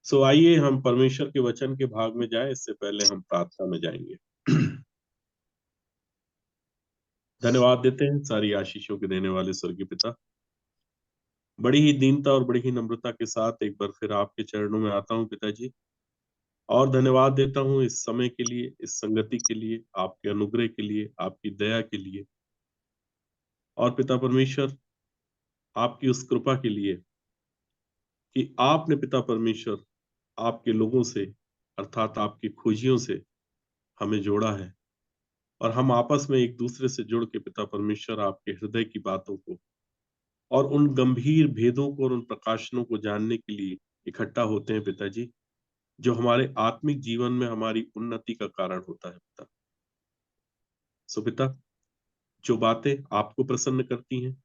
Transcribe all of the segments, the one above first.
आइए हम परमेश्वर के वचन के भाग में जाएं। इससे पहले हम प्रार्थना में जाएंगे। धन्यवाद देते हैं सारी आशीषों के देने वाले स्वर्गीय पिता। बड़ी ही दीनता और बड़ी ही नम्रता के साथ एक बार फिर आपके चरणों में आता हूँ पिताजी, और धन्यवाद देता हूँ इस समय के लिए, इस संगति के लिए, आपके अनुग्रह के लिए, आपकी दया के लिए, और पिता परमेश्वर आपकी उस कृपा के लिए कि आपने पिता परमेश्वर आपके लोगों से, अर्थात आपकी खोजियों से हमें जोड़ा है, और हम आपस में एक दूसरे से जुड़ के पिता परमेश्वर आपके हृदय की बातों को और उन गंभीर भेदों को और उन प्रकाशनों को जानने के लिए इकट्ठा होते हैं पिताजी, जो हमारे आत्मिक जीवन में हमारी उन्नति का कारण होता है पिता। पिता, जो बातें आपको प्रसन्न करती हैं,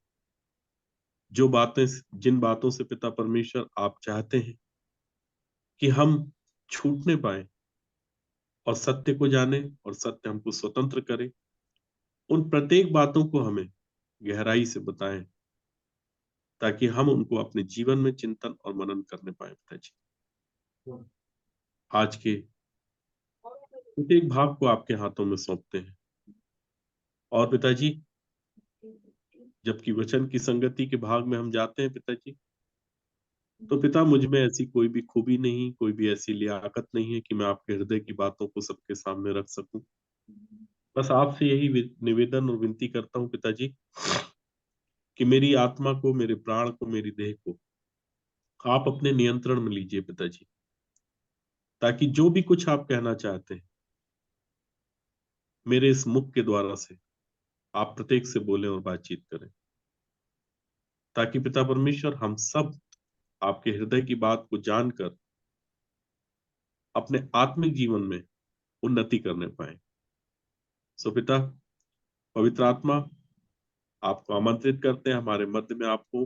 जो बातें, जिन बातों से पिता परमेश्वर आप चाहते हैं कि हम छूटने पाए और सत्य को जाने और सत्य हमको स्वतंत्र करे, उन प्रत्येक बातों को हमें गहराई से बताएं, ताकि हम उनको अपने जीवन में चिंतन और मनन करने पाए पिताजी। आज के प्रत्येक भाग को आपके हाथों में सौंपते हैं, और पिताजी जबकि वचन की संगति के भाग में हम जाते हैं पिताजी, तो पिता मुझ में ऐसी कोई भी खूबी नहीं, कोई भी ऐसी लियाकत नहीं है कि मैं आपके हृदय की बातों को सबके सामने रख सकूं। बस आपसे यही निवेदन और विनती करता हूं पिताजी कि मेरी आत्मा को, मेरे प्राण को, मेरी देह को आप अपने नियंत्रण में लीजिए पिताजी, ताकि जो भी कुछ आप कहना चाहते हैं मेरे इस मुख के द्वारा से आप प्रत्येक से बोलें और बातचीत करें, ताकि पिता परमेश्वर हम सब आपके हृदय की बात को जानकर अपने आत्मिक जीवन में उन्नति करने पाए। पिता पवित्र आत्मा, आपको आमंत्रित करते हैं हमारे मध्य में आपको,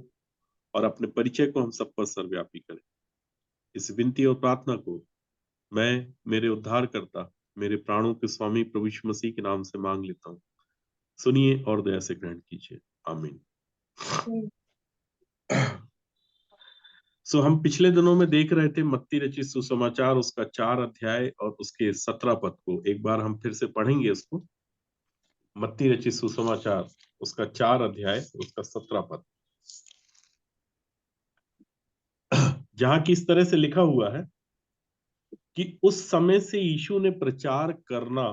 और अपने परिचय को हम सब पर सर्वव्यापी करें। इस विनती और प्रार्थना को मैं मेरे उद्धारकर्ता, मेरे प्राणों के स्वामी प्रभु यीशु मसीह के नाम से मांग लेता हूँ। सुनिए और दया से ग्रहण कीजिए। आमीन। हम पिछले दिनों में देख रहे थे मत्ती रचित सुसमाचार, उसका 4 अध्याय और उसके 17 पद को एक बार हम फिर से पढ़ेंगे उसको। मत्ती रचित सुसमाचार उसका 4 अध्याय उसका 17 पद, जहां की इस तरह से लिखा हुआ है कि उस समय से यीशु ने प्रचार करना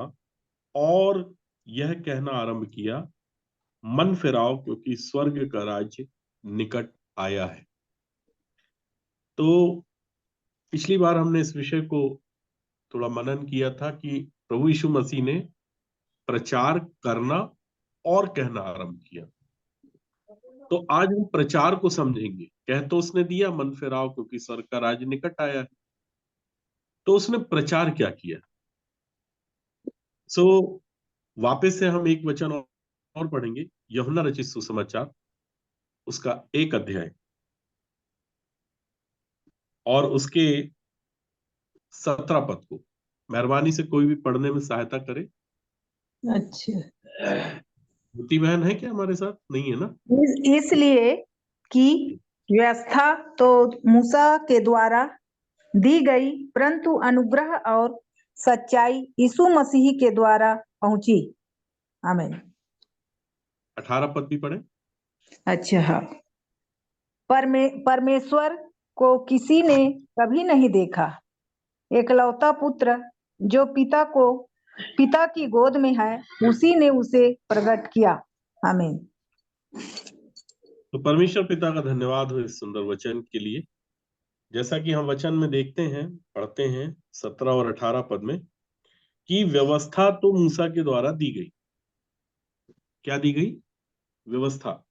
और यह कहना आरंभ किया, मन फिराओ क्योंकि स्वर्ग का राज्य निकट आया है। तो पिछली बार हमने इस विषय को थोड़ा मनन किया था कि प्रभु यीशु मसीह ने प्रचार करना और कहना आरंभ किया। तो आज हम प्रचार को समझेंगे। कह तो उसने दिया मन फिराओ क्योंकि स्वर्ग का राज्य निकट आया है, तो उसने प्रचार क्या किया। वापस से हम एक वचन और पढ़ेंगे, यूहन्ना रचित सुसमाचार उसका 1 अध्याय और उसके 17 पद को। मेहरबानी से कोई भी पढ़ने में सहायता करे। अच्छा, ज्योति बहन है क्या हमारे साथ? नहीं है ना? इसलिए कि व्यवस्था तो मूसा के द्वारा दी गई, परंतु अनुग्रह और सच्चाई यीशु मसीह के द्वारा पहुंची। आमीन। 18 पद भी पढ़े। अच्छा, हाँ। परमेश्वर को किसी ने कभी नहीं देखा, एकलौता पुत्र जो पिता की गोद में है, उसी ने उसे प्रकट किया। आमीन। तो परमेश्वर पिता का धन्यवाद हो इस सुंदर वचन के लिए। जैसा कि हम वचन में देखते हैं, पढ़ते हैं 17 और 18 पद में कि व्यवस्था तो मूसा के द्वारा दी गई। क्या दी गई? व्यवस्था।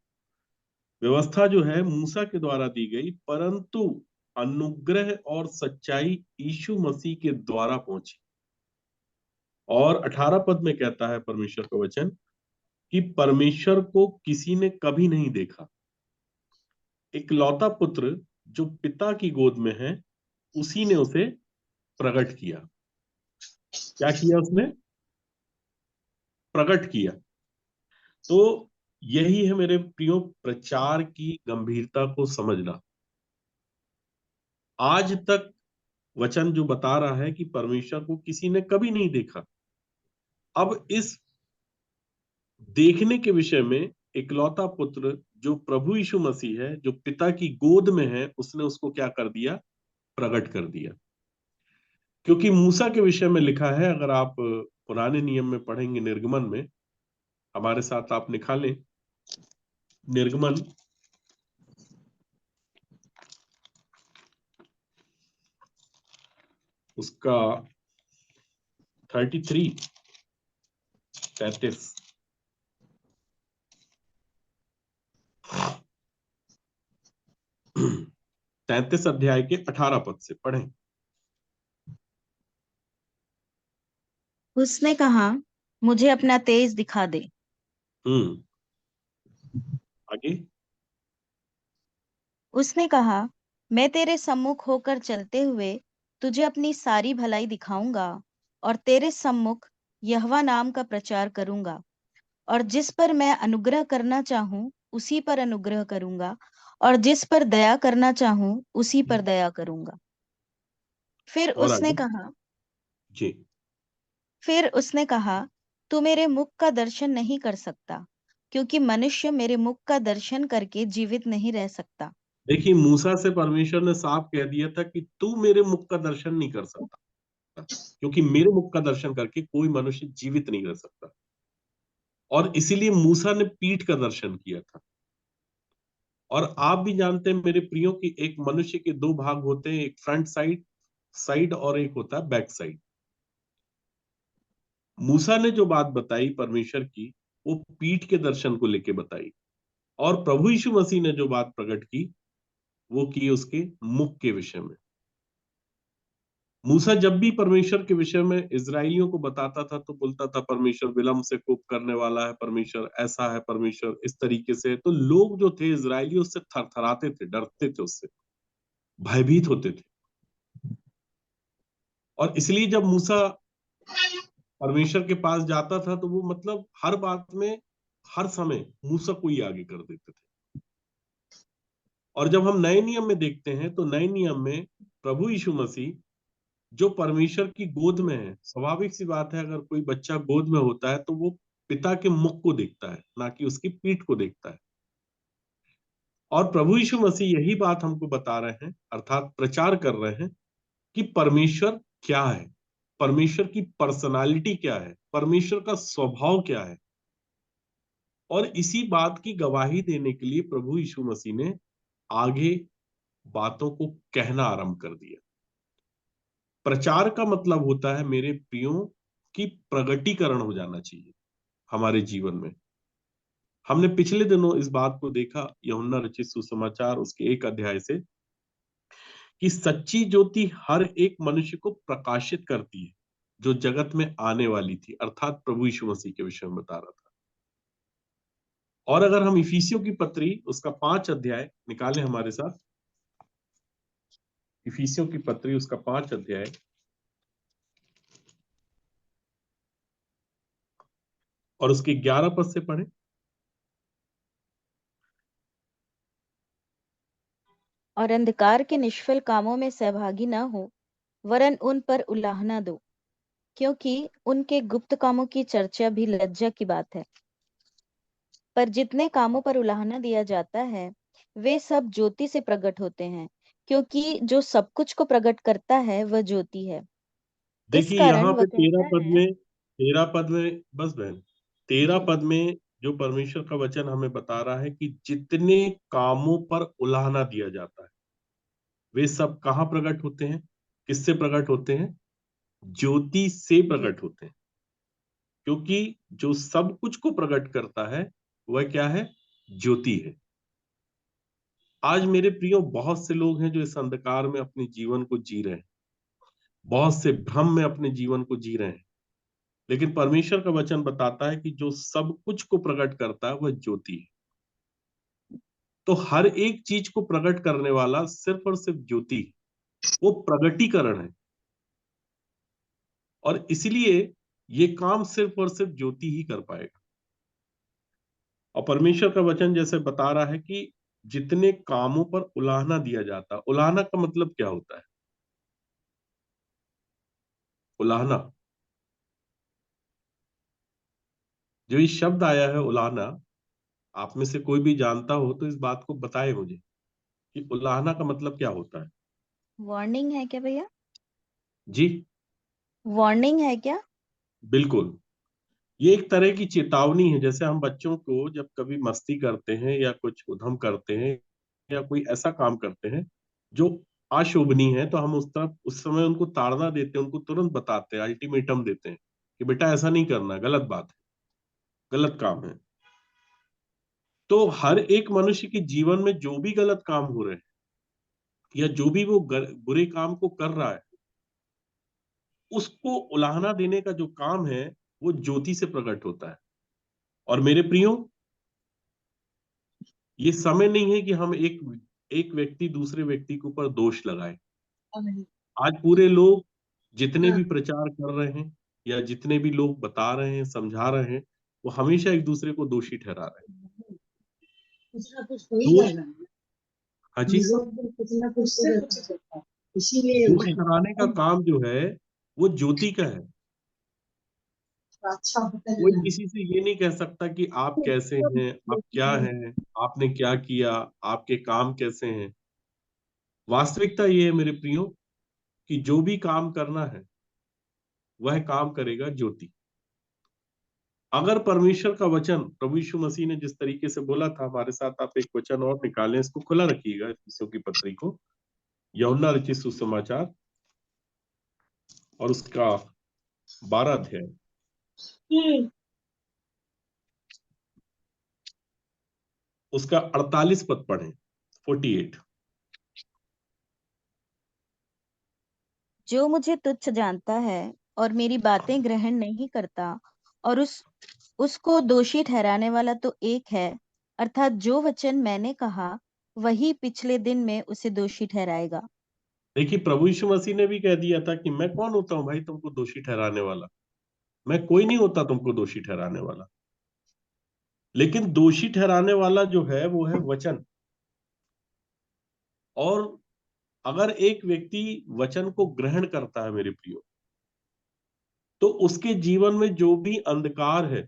व्यवस्था जो है मूसा के द्वारा दी गई, परंतु अनुग्रह और सच्चाई यीशु मसीह के द्वारा पहुंची। और 18 पद में कहता है परमेश्वर का वचन कि परमेश्वर को किसी ने कभी नहीं देखा, इकलौता पुत्र जो पिता की गोद में है उसी ने उसे प्रकट किया। क्या किया उसने? प्रकट किया। तो यही है मेरे प्रियो प्रचार की गंभीरता को समझना। आज तक वचन जो बता रहा है कि परमेश्वर को किसी ने कभी नहीं देखा। अब इस देखने के विषय में इकलौता पुत्र जो प्रभु यीशु मसीह है, जो पिता की गोद में है, उसने उसको क्या कर दिया? प्रकट कर दिया। क्योंकि मूसा के विषय में लिखा है, अगर आप पुराने नियम में पढ़ेंगे, निर्गमन में, हमारे साथ आप निकालें निर्गमन उसका 33 33 33 अध्याय के 18 पद से पढ़ें। उसने कहा, मुझे अपना तेज दिखा दे। हम्म आगे। उसने कहा, मैं तेरे सम्मुख होकर चलते हुए तुझे अपनी सारी भलाई दिखाऊंगा और तेरे सम्मुख यहोवा नाम का प्रचार करूंगा, और जिस पर मैं अनुग्रह करना चाहूं उसी पर अनुग्रह करूंगा, और जिस पर दया करना चाहूं उसी पर दया करूंगा। फिर और उसने आगे कहा जी। फिर उसने कहा, तू मेरे मुख का दर्शन नहीं कर सकता, क्योंकि मनुष्य मेरे मुख का दर्शन करके जीवित नहीं रह सकता। देखिए, मूसा से परमेश्वर ने साफ कह दिया था कि तू मेरे मुख का दर्शन नहीं कर सकता, क्योंकि मेरे मुख का दर्शन करके कोई मनुष्य जीवित नहीं रह सकता। और इसीलिए मूसा ने पीठ का दर्शन किया था। और आप भी जानते हैं मेरे प्रियो कि एक मनुष्य के दो भाग होते हैं, एक फ्रंट साइड साइड और एक होता है बैक साइड। मूसा ने जो बात बताई परमेश्वर की, वो पीठ के दर्शन को लेके बताई। और प्रभु यीशु मसीह ने जो बात प्रकट की, वो की उसके मुख के विषय में। मूसा जब भी परमेश्वर के विषय में इजराइलियों को बताता था तो बोलता था परमेश्वर विलंब से कोप करने वाला है, परमेश्वर ऐसा है, परमेश्वर इस तरीके से। तो लोग जो थे इजरायली उससे थरथराते थे, डरते थे, उससे भयभीत होते थे। और इसलिए जब मूसा परमेश्वर के पास जाता था तो वो मतलब हर बात में, हर समय मूसा को ही आगे कर देते थे। और जब हम नए नियम में देखते हैं तो नए नियम में प्रभु यीशु मसीह जो परमेश्वर की गोद में है, स्वाभाविक सी बात है, अगर कोई बच्चा गोद में होता है तो वो पिता के मुख को देखता है, ना कि उसकी पीठ को देखता है। और प्रभु यीशु मसीह यही बात हमको बता रहे हैं, अर्थात प्रचार कर रहे हैं कि परमेश्वर क्या है, परमेश्वर की पर्सनालिटी क्या है, परमेश्वर का स्वभाव क्या है। और इसी बात की गवाही देने के लिए प्रभु यीशु मसीह ने आगे बातों को कहना आरंभ कर दिया। प्रचार का मतलब होता है मेरे प्रियो की प्रगटीकरण हो जाना चाहिए हमारे जीवन में। हमने पिछले दिनों इस बात को देखा यूहन्ना रचित सुसमाचार उसके 1 अध्याय से, कि सच्ची ज्योति हर एक मनुष्य को प्रकाशित करती है जो जगत में आने वाली थी, अर्थात प्रभु यीशु मसीह के विषय में बता रहा था। और अगर हम इफिसियों की पत्री उसका 5 अध्याय निकालें हमारे साथ, इफिसियों की पत्री उसका 5 अध्याय और उसके 11 पद से पढ़ें। और अंधकार के निष्फल कामों में सहभागी न हो, वरन उन पर उलाहना दो, क्योंकि उनके गुप्त कामों की चर्चा भी लज्जा की बात है। पर जितने कामों पर उलाहना दिया जाता है वे सब ज्योति से प्रकट होते हैं, क्योंकि जो सब कुछ को प्रकट करता है वह ज्योति है। इस देखिए कारण यहाँ वह पे तेरह कहता पद है, में 13 पद में, बस बहन, 13 पद में जो परमेश्वर का वचन हमें बता रहा है कि जितने कामों पर उलाहना दिया जाता है वे सब कहाँ प्रकट होते हैं, किससे प्रकट होते हैं? ज्योति से प्रकट होते हैं। क्योंकि जो सब कुछ को प्रकट करता है वह क्या है? ज्योति है। आज मेरे प्रियो बहुत से लोग हैं जो इस अंधकार में अपने जीवन को जी रहे हैं, बहुत से भ्रम में अपने जीवन को जी रहे हैं। लेकिन परमेश्वर का वचन बताता है कि जो सब कुछ को प्रकट करता है वह ज्योति है। तो हर एक चीज को प्रकट करने वाला सिर्फ और सिर्फ ज्योति है, वो प्रगटीकरण है। और इसलिए ये काम सिर्फ और सिर्फ ज्योति ही कर पाएगा। और परमेश्वर का वचन जैसे बता रहा है कि जितने कामों पर उलाहना दिया जाता है, उलाहना का मतलब क्या होता है? उलाहना, जो ये शब्द आया है उलाहना, आप में से कोई भी जानता हो तो इस बात को बताए मुझे कि उलाहना का मतलब क्या होता है। वार्निंग है क्या भैया? जी वार्निंग है क्या? बिल्कुल, ये एक तरह की चेतावनी है। जैसे हम बच्चों को जब कभी मस्ती करते हैं या कुछ उधम करते हैं या कोई ऐसा काम करते हैं जो अशोभनीय है, तो हम उस तरफ उस समय उनको ताड़ना देते हैं, उनको तुरंत बताते हैं, अल्टीमेटम देते हैं कि बेटा ऐसा नहीं करना, गलत बात है, गलत काम है। तो हर एक मनुष्य के जीवन में जो भी गलत काम हो रहे हैं या जो भी वो बुरे काम को कर रहा है, उसको उलाहना देने का जो काम है वो ज्योति से प्रकट होता है। और मेरे प्रियो, ये समय नहीं है कि हम एक एक व्यक्ति दूसरे व्यक्ति के ऊपर दोष लगाए। आज पूरे लोग जितने भी प्रचार कर रहे हैं या जितने भी लोग बता रहे हैं, समझा रहे हैं, वो हमेशा एक दूसरे को दोषी ठहरा रहे हैं। कुछ ना कुछ हो ही दोष, जाएगा। हाँ जी, कुछ ना कुछ हो जाता है। इसीलिए दोष ठहराने का काम जो है वो ज्योति का है। अच्छा होता कोई है। किसी से ये नहीं कह सकता कि आप कैसे हैं, आप क्या हैं, आपने क्या किया, आपके काम कैसे हैं। वास्तविकता ये है मेरे प्रियो कि जो भी काम करना है वह काम करेगा ज्योति। अगर परमेश्वर का वचन, प्रभु यीशु मसीह ने जिस तरीके से बोला था, हमारे साथ आप एक वचन और निकालें, इसको खुला रखिएगा, इफिसियों की पत्री को, यूहन्ना रचित सुसमाचार और उसका 12 अध्याय, उसका 48 पद पढ़ें, 48। जो मुझे तुच्छ जानता है और मेरी बातें ग्रहण नहीं करता, और उसको दोषी ठहराने वाला तो एक है, अर्थात जो वचन मैंने कहा वही पिछले दिन में उसे दोषी ठहराएगा। देखिए, प्रभु यीशु मसीह ने भी कह दिया था कि मैं कौन होता हूं भाई तुमको दोषी ठहराने वाला, मैं कोई नहीं होता तुमको दोषी ठहराने वाला। लेकिन दोषी ठहराने वाला जो है वो है वचन। और अगर एक व्यक्ति वचन को ग्रहण करता है मेरे प्रियो, तो उसके जीवन में जो भी अंधकार है,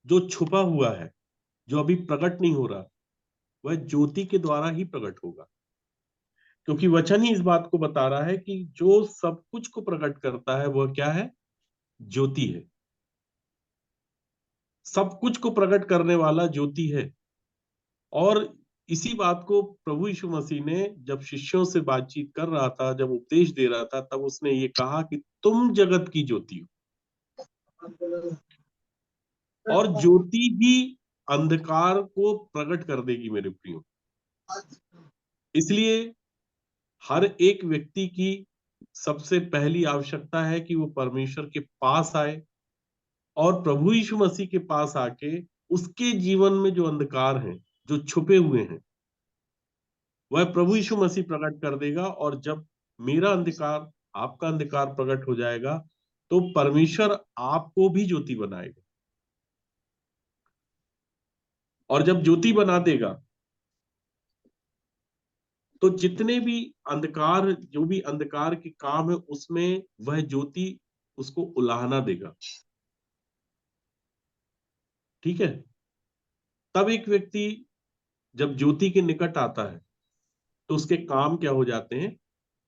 जो छुपा हुआ है, जो अभी प्रकट नहीं हो रहा, वह ज्योति के द्वारा ही प्रकट होगा। क्योंकि वचन ही इस बात को बता रहा है कि जो सब कुछ को प्रकट करता है वह क्या है? ज्योति है। सब कुछ को प्रकट करने वाला ज्योति है। और इसी बात को प्रभु यीशु मसीह ने जब शिष्यों से बातचीत कर रहा था, जब उपदेश दे रहा था, तब उसने ये कहा कि तुम जगत की ज्योति हो, और ज्योति ही अंधकार को प्रकट कर देगी मेरे प्रियो। इसलिए हर एक व्यक्ति की सबसे पहली आवश्यकता है कि वो परमेश्वर के पास आए और प्रभु यीशु मसीह के पास आके उसके जीवन में जो अंधकार हैं, जो छुपे हुए हैं, वह प्रभु यीशु मसीह प्रकट कर देगा। और जब मेरा अंधकार, आपका अंधकार प्रकट हो जाएगा, तो परमेश्वर आपको भी ज्योति बनाएगा। और जब ज्योति बना देगा, तो जितने भी अंधकार, जो भी अंधकार के काम है, उसमें वह ज्योति उसको उलाहना देगा। ठीक है? तब एक व्यक्ति जब ज्योति के निकट आता है, तो उसके काम क्या हो जाते हैं?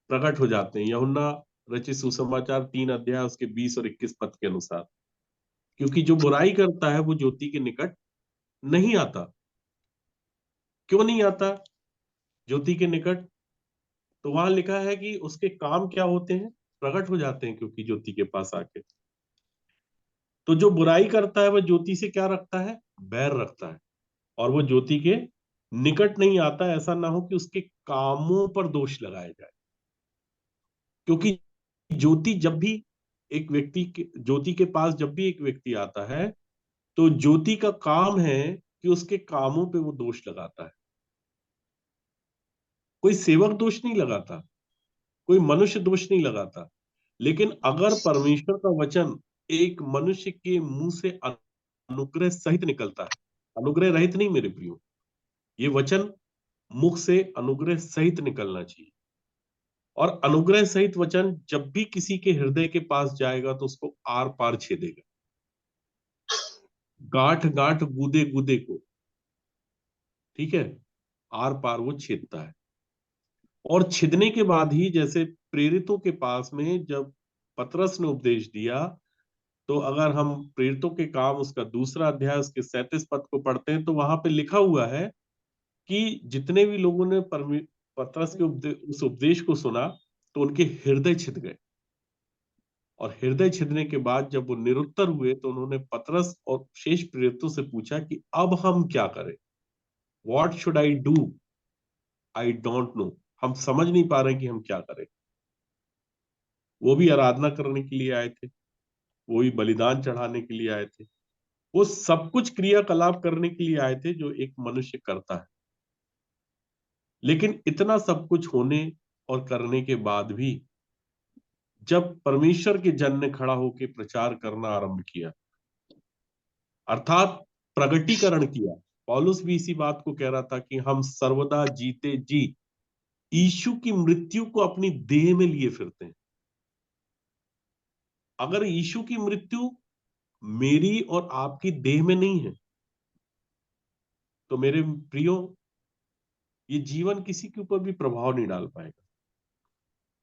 प्रकट हो जाते हैं। यूहन्ना रचित सुसमाचार 3 अध्याय उसके 20 और 21 पद के अनुसार। क्योंकि जो बुराई करता है वो ज्योति के निकट नहीं आता। क्यों नहीं आता ज्योति के निकट? तो वहां लिखा है कि उसके काम क्या होते हैं? प्रकट हो जाते हैं, क्योंकि ज्योति के पास आके। तो जो बुराई करता है वह ज्योति से क्या रखता है? बैर रखता है, और वो ज्योति के निकट नहीं आता, ऐसा ना हो कि उसके कामों पर दोष लगाया जाए। क्योंकि ज्योति जब भी एक व्यक्ति के ज्योति के पास जब भी एक व्यक्ति आता है, तो ज्योति का काम है कि उसके कामों पे वो दोष लगाता है। कोई सेवक दोष नहीं लगाता, कोई मनुष्य दोष नहीं लगाता। लेकिन अगर परमेश्वर का वचन एक मनुष्य के मुंह से अनुग्रह सहित निकलता है, अनुग्रह रहित नहीं मेरे प्रियो, ये वचन मुख से अनुग्रह सहित निकलना चाहिए। और अनुग्रह सहित वचन जब भी किसी के हृदय के पास जाएगा तो उसको आर पार छेदेगा, गांठ गांठ गूदे गूदे को, ठीक है, आर पार वो छेदता है। और छिदने के बाद ही, जैसे प्रेरितों के पास में जब पतरस ने उपदेश दिया, तो अगर हम प्रेरितों के काम उसका 2 अध्याय उसके 37 पद को पढ़ते हैं तो वहां पे लिखा हुआ है कि जितने भी लोगों ने पतरस के उस उपदेश को सुना तो उनके हृदय छिद गए। और हृदय छिदने के बाद जब वो निरुत्तर हुए तो उन्होंने पतरस और शेष प्रेरितों से पूछा कि अब हम क्या करें, what should I do, I don't know, हम समझ नहीं पा रहे कि हम क्या करें। वो भी आराधना करने के लिए आए थे, वो भी बलिदान चढ़ाने के लिए आए थे, वो सब कुछ क्रियाकलाप करने के लिए आए थे जो एक मनुष्य करता है। लेकिन इतना सब कुछ होने और करने के बाद भी जब परमेश्वर के जन ने खड़ा होकर प्रचार करना आरंभ किया, अर्थात प्रगटीकरण किया, पौलुस भी इसी बात को कह रहा था कि हम सर्वदा जीते जी यीशु की मृत्यु को अपनी देह में लिए फिरते हैं। अगर यीशु की मृत्यु मेरी और आपकी देह में नहीं है तो मेरे प्रियो, ये जीवन किसी के ऊपर भी प्रभाव नहीं डाल पाएगा,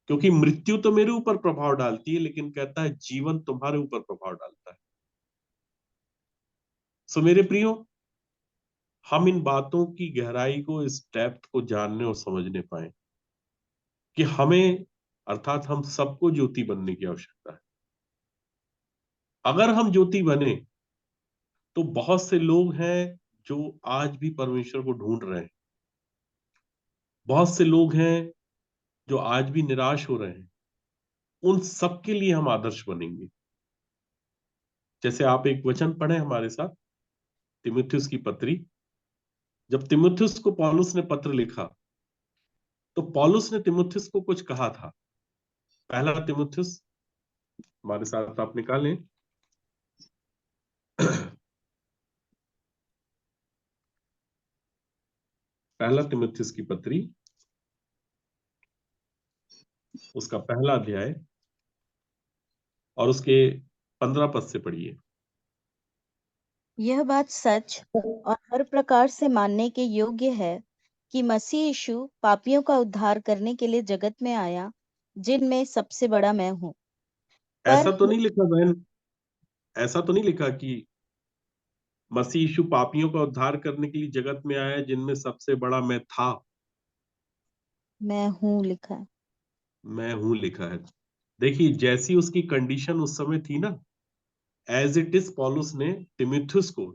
क्योंकि मृत्यु तो मेरे ऊपर प्रभाव डालती है, लेकिन कहता है जीवन तुम्हारे ऊपर प्रभाव डालता है। सो मेरे प्रियो, हम इन बातों की गहराई को, इस डेप्थ को जानने और समझने पाए कि हमें, अर्थात हम सबको ज्योति बनने की आवश्यकता है। अगर हम ज्योति बने तो बहुत से लोग हैं जो आज भी परमेश्वर को ढूंढ रहे हैं, बहुत से लोग हैं जो आज भी निराश हो रहे हैं, उन सबके लिए हम आदर्श बनेंगे। जैसे आप एक वचन पढ़े हमारे साथ, तीमुथियुस की पत्री। जब तीमुथियुस को पौलुस ने पत्र लिखा तो पौलुस ने तीमुथियुस को कुछ कहा था। पहला तीमुथियुस हमारे साथ आप निकालें, पहला तीमुथियुस की पत्री, उसका पहला अध्याय और उसके 15 पद से पढ़िए। यह बात सच और हर प्रकार से मानने के योग्य है कि मसीह यीशु पापियों का उद्धार करने के लिए जगत में आया, जिनमें सबसे बड़ा मैं हूँ। पर ऐसा तो नहीं लिखा बहन, ऐसा तो नहीं लिखा कि मसीह यीशु पापियों का उद्धार करने के लिए जगत में आया जिनमें सबसे बड़ा मैं था। मैं हूँ लिखा है। मैं हूं लिखा है। देखिए, जैसी उसकी कंडीशन उस समय थी ना, एज इट इज पौलुस ने तीमुथियुस को,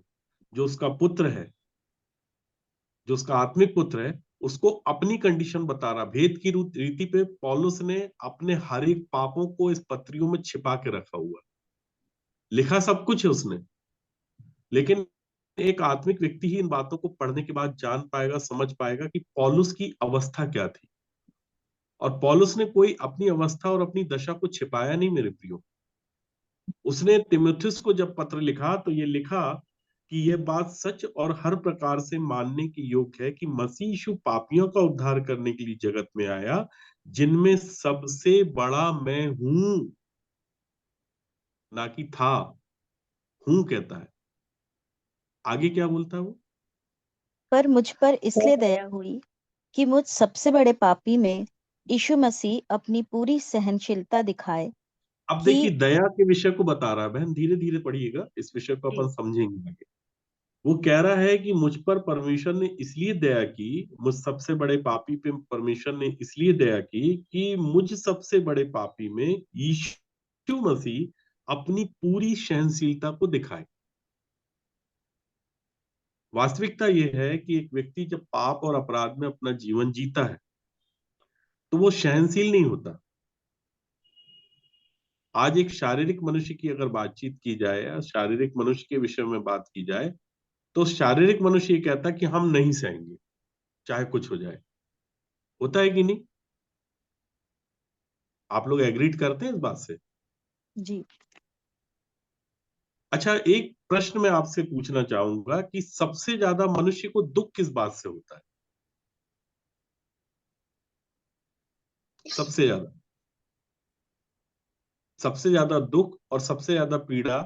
जो उसका पुत्र है, जो उसका आत्मिक पुत्र है, उसको अपनी कंडीशन बता रहा। भेद की रीति पे पौलुस ने अपने हर एक पापों को इस पत्रियों में छिपा के रखा हुआ, लिखा सब कुछ है उसने। लेकिन एक आत्मिक व्यक्ति ही इन बातों को पढ़ने के बाद जान पाएगा, समझ पाएगा कि पौलुस की अवस्था क्या थी। और पौलुस ने कोई अपनी अवस्था और अपनी दशा को छिपाया नहीं मेरे प्रियो। उसने तीमुथियुस को जब पत्र लिखा तो ये लिखा कि यह बात सच और हर प्रकार से मानने की योग्य है कि मसीह यीशु पापियों का उद्धार करने के लिए जगत में आया, जिनमें सबसे बड़ा मैं हूं, ना कि था। हूं कहता है, आगे क्या बोलता है वो? पर मुझ पर इसलिए दया हुई कि मुझ सबसे बड़े पापी में यीशु मसीह अपनी पूरी सहनशीलता दिखाए अब कि देखिए, दया के विषय को बता रहा है बहन, धीरे धीरे पढ़िएगा, इस विषय को अपन समझेंगे आगे। वो कह रहा है कि मुझ पर परमेश्वर ने इसलिए दया की, मुझ सबसे बड़े पापी पे परमेश्वर ने इसलिए दया की कि मुझ सबसे बड़े पापी में यीशु मसीह अपनी पूरी सहनशीलता को दिखाए। वास्तविकता यह है कि एक व्यक्ति जब पाप और अपराध में अपना जीवन जीता है तो वो सहनशील नहीं होता। आज एक शारीरिक मनुष्य की अगर बातचीत की जाए या शारीरिक मनुष्य के विषय में बात की जाए तो शारीरिक मनुष्य ये कहता है कि हम नहीं सहेंगे चाहे कुछ हो जाए। होता है कि नहीं? आप लोग एग्रीड करते हैं इस बात से? जी, अच्छा, एक प्रश्न मैं आपसे पूछना चाहूंगा कि सबसे ज्यादा मनुष्य को दुख किस बात से होता है? सबसे ज्यादा, सबसे ज्यादा दुख और सबसे ज्यादा पीड़ा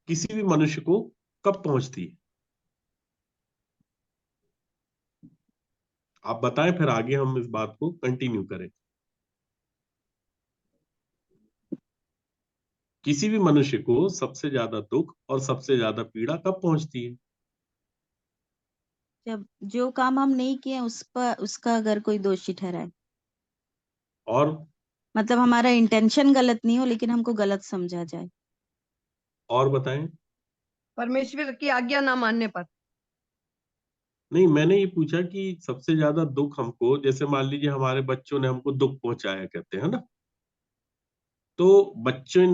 किसी भी मनुष्य को कब पहुंचती है? आप बताएं, फिर आगे हम इस बात को कंटिन्यू करें। किसी भी मनुष्य को सबसे ज्यादा दुख और सबसे ज्यादा पीड़ा कब पहुंचती है? जब जो काम हम नहीं किए उस पर उसका अगर कोई दोषी ठहराए, और मतलब हमारा इंटेंशन गलत नहीं हो लेकिन हमको गलत समझा जाए। और बताएं। परमेश्वर की आज्ञा ना मानने पर। नहीं, मैंने ये पूछा कि सबसे ज्यादा दुख हमको, जैसे मान लीजिए हमारे बच्चों ने हमको दुख पहुंचाया, कहते हैं ना, तो बच्चों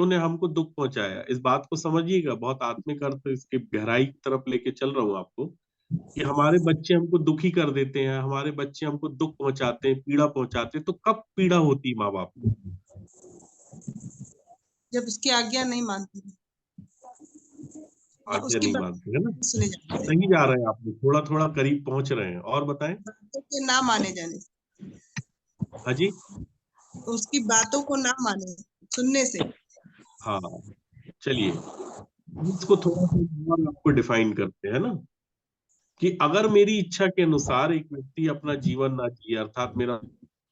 ने हमको दुख पहुंचाया, इस बात को समझिएगा, बहुत आत्मिक अर्थ इसके गहराई की तरफ लेके चल रहा हूं आपको, कि हमारे बच्चे हमको दुखी कर देते हैं, हमारे बच्चे हमको दुख पहुंचाते हैं, पीड़ा पहुंचाते हैं, तो कब पीड़ा होती है माँ बाप को? जब उसकी आज्ञा नहीं मानते और आज्ञा उसकी नहीं बात मानते, है ना? सुने जाते हैं, सही जा रहे हैं आप, थोड़ा थोड़ा करीब पहुंच रहे हैं। और बताएं। बातों के ना माने जाने से, हाँ जी। तो उसकी बातों को ना माने सुनने से। हाँ, चलिए इसको थोड़ा सा और आपको डिफाइन करते हैं ना, कि अगर मेरी इच्छा के अनुसार एक व्यक्ति अपना जीवन ना जिए, अर्थात मेरा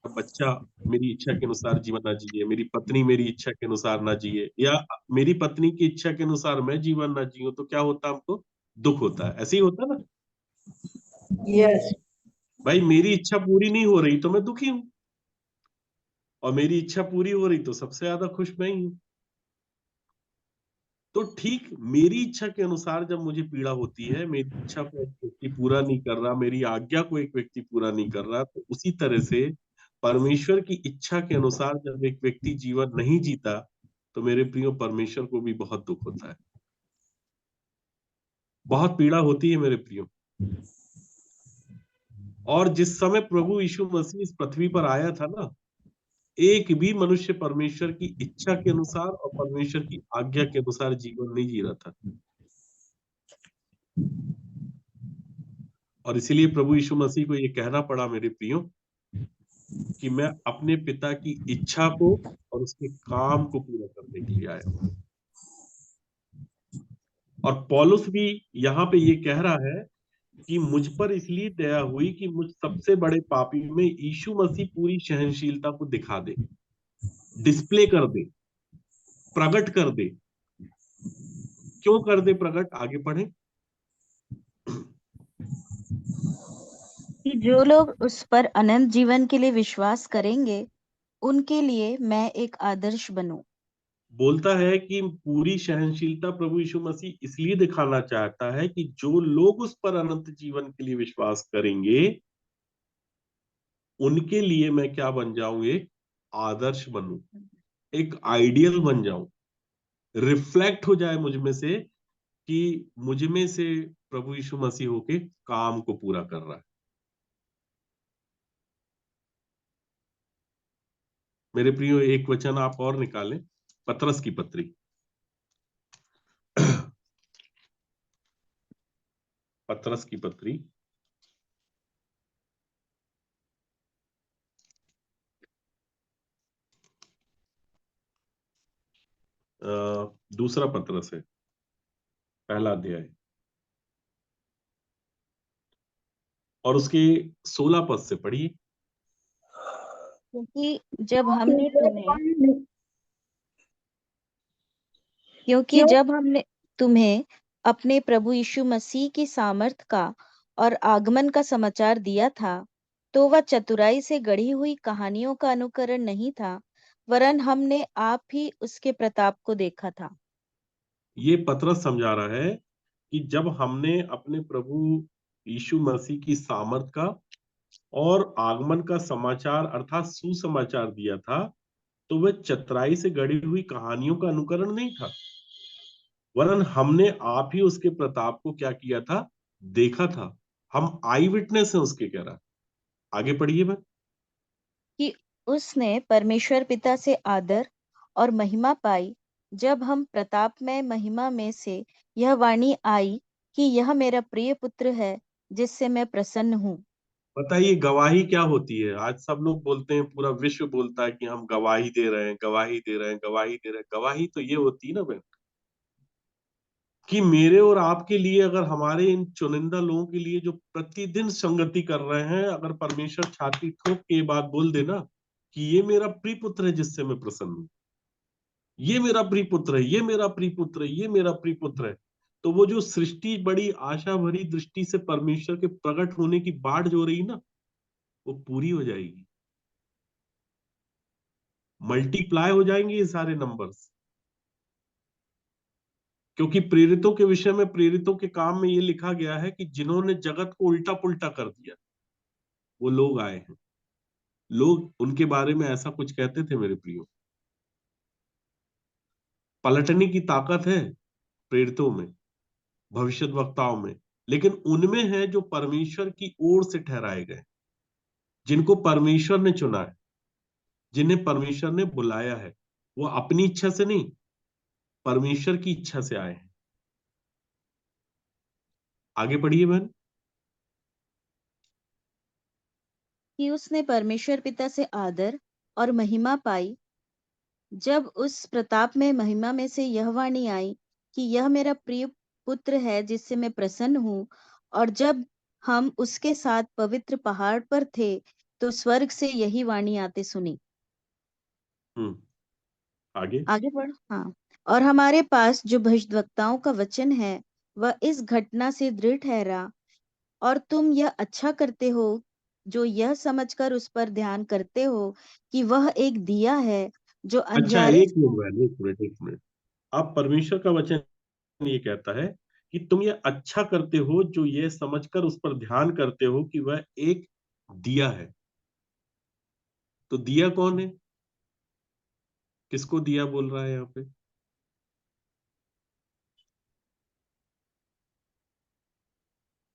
बच्चा मेरी इच्छा के अनुसार जीवन ना जिए, मेरी पत्नी मेरी इच्छा के अनुसार ना जिए, या मेरी पत्नी की इच्छा के अनुसार मैं जीवन ना जीऊं, तो क्या होता है? हमको दुख होता है। ऐसे ही होता है ना? यस। भाई मेरी इच्छा पूरी नहीं हो रही तो मैं दुखी हूं, और मेरी इच्छा पूरी हो रही तो सबसे ज्यादा खुश मैं ही हूं। तो ठीक मेरी इच्छा के अनुसार जब मुझे पीड़ा होती है, मेरी इच्छा को एक व्यक्ति पूरा नहीं कर रहा, मेरी आज्ञा को एक व्यक्ति पूरा नहीं कर रहा, तो उसी तरह से परमेश्वर की इच्छा के अनुसार जब एक व्यक्ति जीवन नहीं जीता, तो मेरे प्रियो परमेश्वर को भी बहुत दुख होता है, बहुत पीड़ा होती है मेरे प्रियो। और जिस समय प्रभु यीशु मसीह इस पृथ्वी पर आया था ना, एक भी मनुष्य परमेश्वर की इच्छा के अनुसार और परमेश्वर की आज्ञा के अनुसार जीवन नहीं जी रहा था। और इसीलिए प्रभु यीशु मसीह को ये कहना पड़ा, मेरे प्रियो, कि मैं अपने पिता की इच्छा को और उसके काम को पूरा करने के लिए आया हूं। और पौलुस भी यहाँ पे ये कह रहा है कि मुझ पर इसलिए दया हुई कि मुझ सबसे बड़े पापी में यीशु मसीह पूरी सहनशीलता को दिखा दे, डिस्प्ले कर दे, प्रकट कर दे। क्यों कर दे प्रकट? आगे पढ़े। कि जो लोग उस पर अनंत जीवन के लिए विश्वास करेंगे उनके लिए मैं एक आदर्श बनूं। बोलता है कि पूरी सहनशीलता प्रभु यीशु मसीह इसलिए दिखाना चाहता है कि जो लोग उस पर अनंत जीवन के लिए विश्वास करेंगे, उनके लिए मैं क्या बन जाऊं? एक आदर्श बनूं, एक आइडियल बन जाऊं, रिफ्लेक्ट हो जाए मुझ में से कि मुझ में से प्रभु यीशु मसीह होके काम को पूरा कर रहा है। मेरे प्रियो, एक वचन आप और निकालें, पतरस की पत्री, पतरस की पत्री, दूसरा पतरस है, पहला अध्याय, और उसके 16 पद से पढ़िए। क्योंकि जब हमने तुम्हें अपने प्रभु यीशु मसीह की सामर्थ का और आगमन का समाचार दिया था, तो वह चतुराई से गढ़ी हुई कहानियों का अनुकरण नहीं था, वरन हमने आप ही उसके प्रताप को देखा था। ये पतरस समझा रहा है कि जब हमने अपने प्रभु यीशु मसीह की सामर्थ का और आगमन का समाचार अर्थात सुसमाचार दिया था, तो वह चतुराई से गढ़ी हुई कहानियों का अनुकरण नहीं था, वरन हमने आप ही उसके प्रताप को क्या किया था? देखा था। हम आई विटनेस हैं उसके, कह रहा। आगे पढ़िए मैं। कि उसने परमेश्वर पिता से आदर और महिमा पाई, जब हम प्रतापमय महिमा में से यह वाणी आई कि यह मेरा प्रिय पुत्र है जिससे मैं प्रसन्न हूँ। बताइए गवाही क्या होती है? आज सब लोग बोलते हैं, पूरा विश्व बोलता है कि हम गवाही दे रहे हैं, गवाही दे रहे हैं, गवाही दे रहे हैं। गवाही तो ये होती है ना बहन, कि मेरे और आपके लिए, अगर हमारे इन चुनिंदा लोगों के लिए जो प्रतिदिन संगति कर रहे हैं, अगर परमेश्वर छाती ठोक के ये बात बोल देना कि ये मेरा प्रिय पुत्र है जिससे मैं प्रसन्न हूं, ये मेरा प्रिय पुत्र है, ये मेरा प्रिय पुत्र है, ये मेरा प्रिय पुत्र है, तो वो जो सृष्टि बड़ी आशा भरी दृष्टि से परमेश्वर के प्रकट होने की बाट जो रही ना, वो पूरी हो जाएगी। मल्टीप्लाई हो जाएंगे ये सारे नंबर्स। क्योंकि प्रेरितों के विषय में, प्रेरितों के काम में ये लिखा गया है कि जिन्होंने जगत को उल्टा पुल्टा कर दिया, वो लोग आए हैं। लोग उनके बारे में ऐसा कुछ कहते थे मेरे प्रियो। पलटने की ताकत है प्रेरितों में, भविष्यद्वक्ताओं में, लेकिन उनमें है जो परमेश्वर की ओर से ठहराए गए, जिनको परमेश्वर ने चुना है, जिन्हें परमेश्वर ने बुलाया है। वो अपनी इच्छा से नहीं, परमेश्वर की इच्छा से आए हैं। आगे पढ़िए बहन। कि उसने परमेश्वर पिता से आदर और महिमा पाई, जब उस प्रताप में महिमा में से यह वाणी आई कि यह मेरा प्रिय पुत्र है जिससे मैं प्रसन्न हूँ। और जब हम उसके साथ पवित्र पहाड़ पर थे, तो स्वर्ग से यही वाणी आते सुनी। आगे आगे बढ़। हाँ। और हमारे पास जो भविष्यद्वक्ताओं का वचन है, वह इस घटना से दृढ़ ठहरा, और तुम यह अच्छा करते हो जो यह समझकर उस पर ध्यान करते हो कि वह एक दिया है जो अच्छा, अंधियारे एक मिनट बहन, एक मिनट, एक मिनट। अब परमेश्वर का वचन ये कहता है कि तुम ये अच्छा करते हो जो ये समझकर उस पर ध्यान करते हो कि वह एक दिया है। तो दिया कौन है? किसको दिया बोल रहा है यहाँ पे?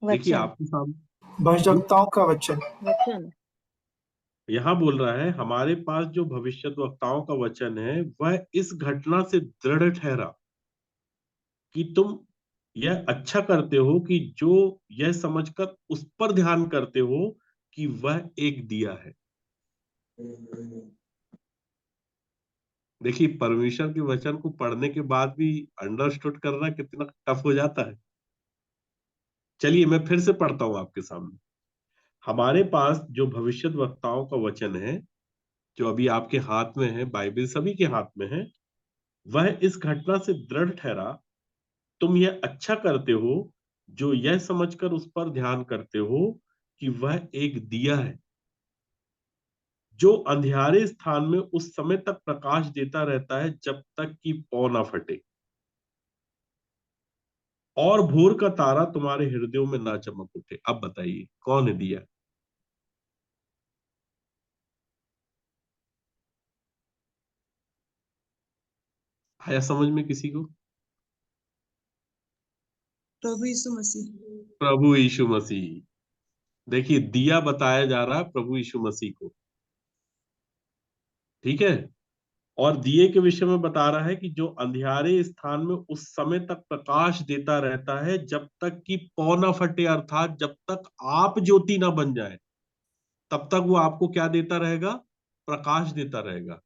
देखिए वचन आपके सामने भविष्यवक्ताओं का वचन। वचन यहाँ बोल रहा है हमारे पास जो भविष्यद्वक्ताओं का वचन है, वह इस घटना से दृढ़ ठहरा कि तुम यह अच्छा करते हो कि जो यह समझकर उस पर ध्यान करते हो कि वह एक दिया है। देखिए परमेश्वर के वचन को पढ़ने के बाद भी अंडरस्टूड करना कितना टफ हो जाता है। चलिए मैं फिर से पढ़ता हूं आपके सामने। हमारे पास जो भविष्यद्वक्ताओं का वचन है, जो अभी आपके हाथ में है, बाइबल सभी के हाथ में है, वह इस घटना से दृढ़ ठहरा, तुम यह अच्छा करते हो जो यह समझकर उस पर ध्यान करते हो कि वह एक दिया है जो अंधियारे स्थान में उस समय तक प्रकाश देता रहता है जब तक कि पौ ना फटे और भोर का तारा तुम्हारे हृदयों में ना चमक उठे। अब बताइए कौन है दिया? आया समझ में किसी को? प्रभु यीशु मसीह। प्रभु यीशु मसीह। देखिए दिया बताया जा रहा है प्रभु यीशु मसीह को, ठीक है। और दिए के विषय में बता रहा है कि जो अंधियारे स्थान में उस समय तक प्रकाश देता रहता है जब तक कि पौ ना फटे, अर्थात जब तक आप ज्योति ना बन जाए तब तक वो आपको क्या देता रहेगा? प्रकाश देता रहेगा।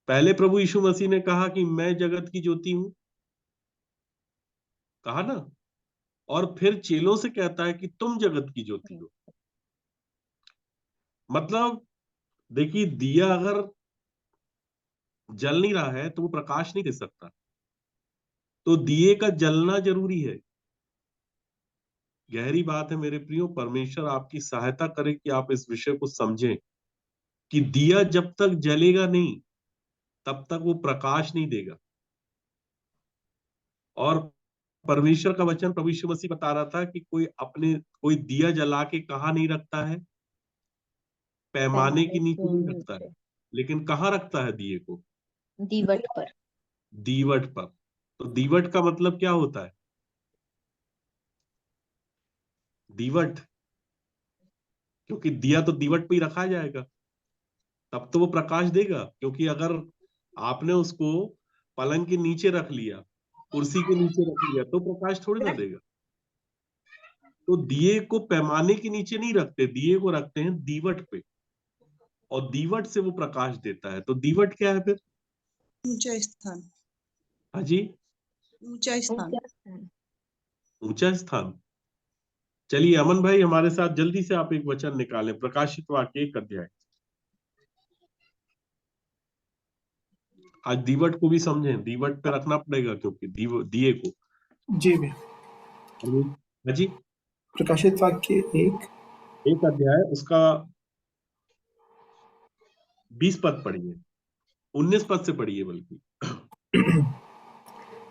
पहले प्रभु यीशु मसीह ने कहा कि मैं जगत की ज्योति हूं, कहा ना। और फिर चेलों से कहता है कि तुम जगत की ज्योति हो। मतलब देखिए दिया अगर जल नहीं रहा है तो वो प्रकाश नहीं दे सकता, तो दिए का जलना जरूरी है। गहरी बात है मेरे प्रियो, परमेश्वर आपकी सहायता करे कि आप इस विषय को समझें कि दिया जब तक जलेगा नहीं तब तक वो प्रकाश नहीं देगा। और परमेश्वर का वचन प्रभु यीशु मसीह बता रहा था कि कोई दिया जला के कहाँ नहीं रखता है? पैमाने के पैमाने नीचे के नहीं रखता है, नीचे, लेकिन कहाँ रखता है दिए को? दीवट पर। दीवट पर। तो दीवट का मतलब क्या होता है? दीवट, क्योंकि दिया तो दीवट पे ही रखा जाएगा, तब तो वो प्रकाश देगा। क्योंकि अगर आपने उसको पलंग के नीचे रख लिया, कुर्सी के नीचे रख लिया, तो प्रकाश थोड़ी ना देगा। तो दिए को पैमाने के नीचे नहीं रखते, दिए को रखते हैं दीवट पे, और दीवट से वो प्रकाश देता है। तो दीवट क्या है फिर? ऊंचा स्थान। हाँ जी, ऊंचा स्थान। ऊंचा स्थान। चलिए अमन भाई हमारे साथ जल्दी से आप एक वचन निकालें, प्रकाशित वाक्य 1 अध्याय। आज दीवट को भी समझें, दीवट पे रखना पड़ेगा क्योंकि दिए को। जी भैया। हाँ जी, प्रकाशित वाक्य 1 1 अध्याय उसका 20 पद पढ़िए, 19 पद से पढ़िए बल्कि।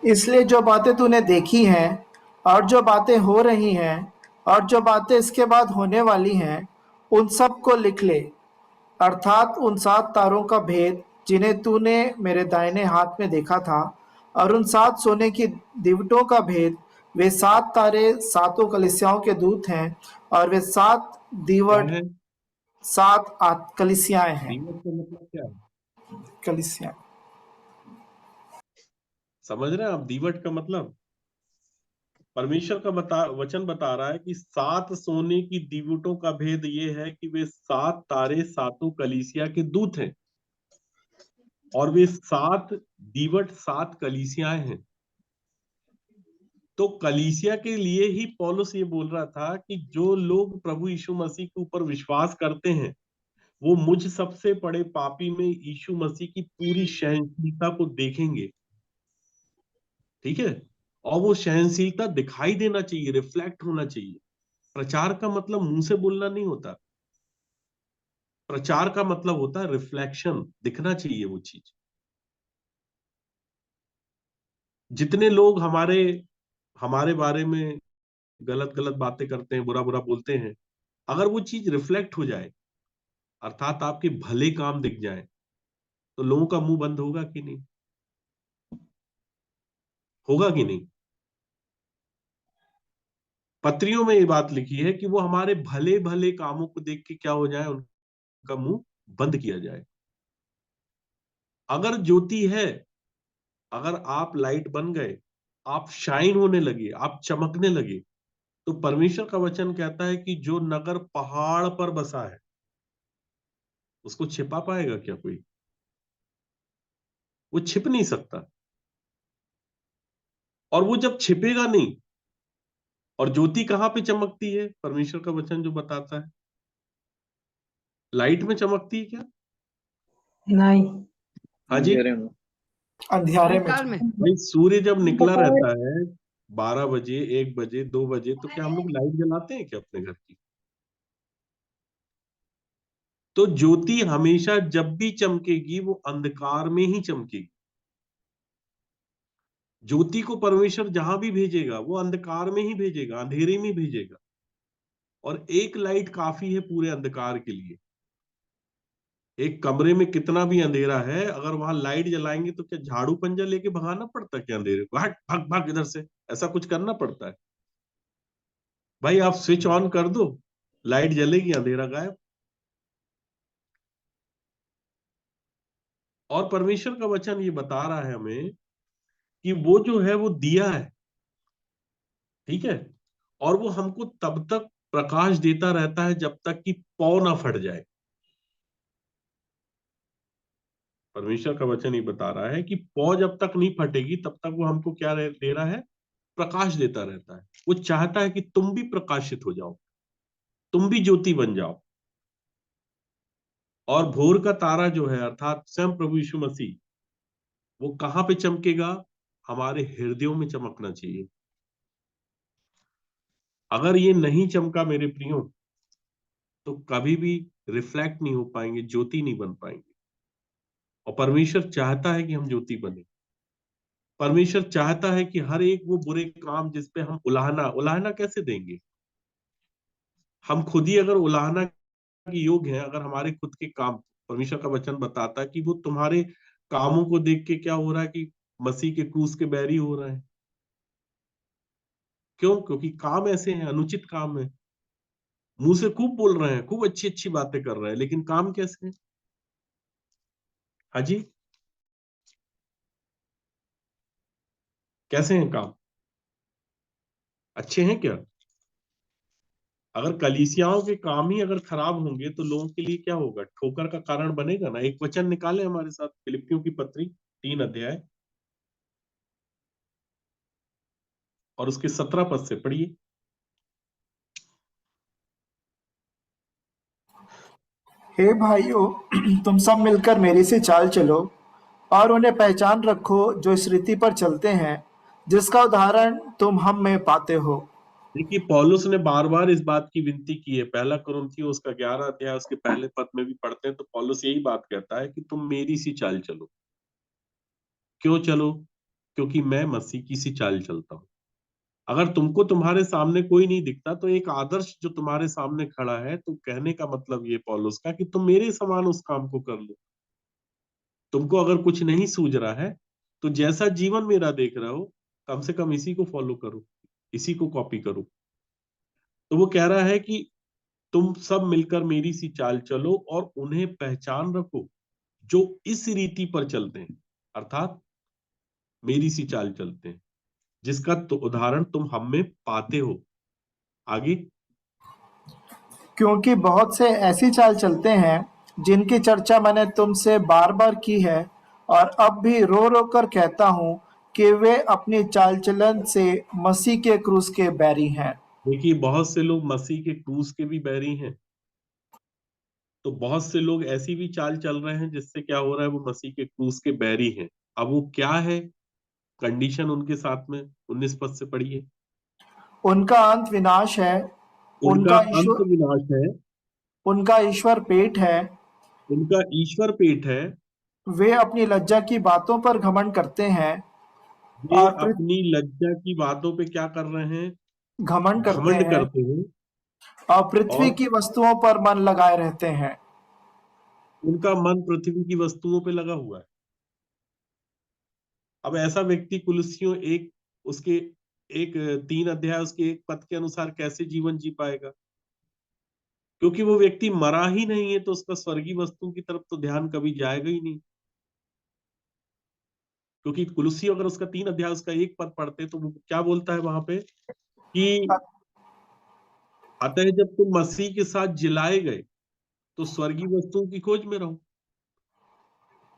इसलिए जो बातें तूने देखी हैं और जो बातें हो रही हैं और जो बातें इसके बाद होने वाली हैं, उन सब को लिख ले, अर्थात उन 7 तारों का भेद जिन्हें तूने मेरे दाहिने हाथ में देखा था, और उन 7 सोने की दीवटों का भेद। वे 7 तारे सातों कलीसियाओं के दूत हैं, और वे 7 क्या दीवट है 7 कलीसियाएं हैं। दीवट का मतलब? क्या है? कलीसियाएं। समझ रहे हैं आप दीवट का मतलब? परमेश्वर का वचन बता रहा है कि 7 सोने की दीवटों का भेद ये है कि वे 7 तारे सातों कलीसिया के दूत हैं, और वे 7 दीवट 7 कलीसियाएं हैं। तो कलीसिया के लिए ही पौलुस ये बोल रहा था कि जो लोग प्रभु यीशु मसीह के ऊपर विश्वास करते हैं, वो मुझ सबसे बड़े पापी में यीशु मसीह की पूरी सहनशीलता को देखेंगे। ठीक है, और वो सहनशीलता दिखाई देना चाहिए, रिफ्लेक्ट होना चाहिए। प्रचार का मतलब मुंह से बोलना नहीं होता, प्रचार का मतलब होता है रिफ्लेक्शन, दिखना चाहिए वो चीज। जितने लोग हमारे हमारे बारे में गलत गलत बातें करते हैं, बुरा बुरा बोलते हैं, अगर वो चीज रिफ्लेक्ट हो जाए, अर्थात आपके भले काम दिख जाए, तो लोगों का मुंह बंद होगा कि नहीं? होगा कि नहीं? पत्रियों में ये बात लिखी है कि वो हमारे भले भले कामों को देख के क्या हो जाए, उनका मुंह बंद किया जाए। अगर ज्योति है, अगर आप लाइट बन गए, आप शाइन होने लगे, आप चमकने लगे, तो परमेश्वर का वचन कहता है कि जो नगर पहाड़ पर बसा है, उसको छिपा पाएगा क्या कोई? वो छिप नहीं सकता। और वो जब छिपेगा नहीं, और ज्योति कहां पे चमकती है? परमेश्वर का वचन जो बताता है, लाइट में चमकती है क्या? नहीं। हाँ जी, अंधियारे में। भाई सूर्य जब निकला रहता है 12 बजे, 1 बजे, 2 बजे, तो क्या हम लोग लाइट जलाते हैं क्या अपने घर की? तो ज्योति हमेशा जब भी चमकेगी वो अंधकार में ही चमकेगी। ज्योति को परमेश्वर जहां भी भेजेगा वो अंधकार में ही भेजेगा, अंधेरे में भेजेगा। और एक लाइट काफी है पूरे अंधकार के लिए। एक कमरे में कितना भी अंधेरा है, अगर वहां लाइट जलाएंगे तो क्या झाड़ू पंजा लेके भगाना पड़ता है क्या अंधेरे को? हट भाग भाग इधर से, ऐसा कुछ करना पड़ता है? भाई आप स्विच ऑन कर दो, लाइट जलेगी, अंधेरा गायब। और परमेश्वर का वचन ये बता रहा है हमें कि वो जो है वो दिया है, ठीक है, और वो हमको तब तक प्रकाश देता रहता है जब तक कि पौ ना फट जाए। परमेश्वर का वचन ये बता रहा है कि पौ जब तक नहीं फटेगी तब तक वो हमको क्या दे रहा है? प्रकाश देता रहता है। वो चाहता है कि तुम भी प्रकाशित हो जाओ, तुम भी ज्योति बन जाओ। और भोर का तारा जो है अर्थात स्वयं प्रभु यीशु मसीह, वो कहां पे चमकेगा? हमारे हृदयों में चमकना चाहिए। अगर ये नहीं चमका मेरे प्रियो, तो कभी भी रिफ्लेक्ट नहीं हो पाएंगे, ज्योति नहीं बन पाएंगे। और परमेश्वर चाहता है कि हम ज्योति बने। परमेश्वर चाहता है कि हर एक वो बुरे काम जिस पे हम उलाहना उलाहना कैसे देंगे? हम खुद ही अगर उलाहना के योग्य हैं, अगर हमारे खुद के काम, परमेश्वर का वचन बताता है कि वो तुम्हारे कामों को देख के क्या हो रहा है कि मसीह के क्रूस के बैरी हो रहे हैं। क्यों? क्योंकि काम ऐसे हैं, अनुचित काम है। मुंह से खूब बोल रहे हैं, खूब अच्छी अच्छी बातें कर रहे हैं, लेकिन काम कैसे हैं? हाँ जी, कैसे हैं काम? अच्छे हैं क्या? अगर कलीसियाओं के काम ही अगर खराब होंगे तो लोगों के लिए क्या होगा, ठोकर का कारण बनेगा ना। एक वचन निकाले हमारे साथ, फिलिपियों की पत्री 3 अध्याय और उसके 17 पद से पढ़िए। हे भाइयों, तुम सब मिलकर मेरी सी चाल चलो और उन्हें पहचान रखो जो इस रीति पर चलते हैं जिसका उदाहरण तुम हम में पाते हो। देखिए पौलुस ने बार बार इस बात की विनती की है। पहला कुरिन्थियों उसका 11 अध्याय उसके पहले पद में भी पढ़ते हैं तो पौलुस यही बात कहता है कि तुम मेरी सी चाल चलो। क्यों चलो? क्योंकि मैं मसीह की सी चाल चलता हूं। अगर तुमको तुम्हारे सामने कोई नहीं दिखता तो एक आदर्श जो तुम्हारे सामने खड़ा है, तो कहने का मतलब ये पौलुस का कि तुम मेरे समान उस काम को कर लो। तुमको अगर कुछ नहीं सूझ रहा है तो जैसा जीवन मेरा देख रहे हो, कम से कम इसी को फॉलो करो, इसी को कॉपी करो। तो वो कह रहा है कि तुम सब मिलकर मेरी सी चाल चलो और उन्हें पहचान रखो जो इस रीति पर चलते हैं, अर्थात मेरी सी चाल चलते हैं, जिसका तो उदाहरण तुम हम में पाते हो। आगे। क्योंकि बहुत से ऐसी चाल चलते हैं जिनकी चर्चा मैंने तुमसे बार बार की है और अब भी रो रो कर कहता हूँ कि वे अपनी चाल चलन से मसीह के क्रूस के बैरी हैं। देखिए बहुत से लोग मसीह के क्रूस के भी बैरी हैं। तो बहुत से लोग ऐसी भी चाल चल रहे हैं जिससे क्या हो रहा है, वो मसीह के क्रूस के बैरी हैं। अब वो क्या है कंडीशन उनके साथ में, 19 पद से पढ़िए। उनका अंत विनाश है, उनका उनका अंत ईश्वर विनाश है, उनका ईश्वर पेट है, उनका ईश्वर पेट है। वे अपनी लज्जा की बातों पर घमंड करते हैं वे और अपनी लज्जा की बातों पे क्या कर रहे हैं? घमंड करते घमंड हैं करते हैं। और पृथ्वी और की वस्तुओं पर मन लगाए रहते हैं। उनका मन पृथ्वी की वस्तुओं पे लगा हुआ है। अब ऐसा व्यक्ति कुलुस्सियों एक उसके एक 3 अध्याय उसके एक पद के अनुसार कैसे जीवन जी पाएगा? क्योंकि वो व्यक्ति मरा ही नहीं है, तो उसका स्वर्गीय वस्तु की तरफ तो ध्यान कभी जाएगा ही नहीं। क्योंकि कुलुस्सी अगर उसका 3 अध्याय उसका एक पद पढ़ते तो वो क्या बोलता है वहां पे कि अतः जब तुम मसीह के साथ जिलाए गए तो स्वर्गीय वस्तुओं की खोज में रहो।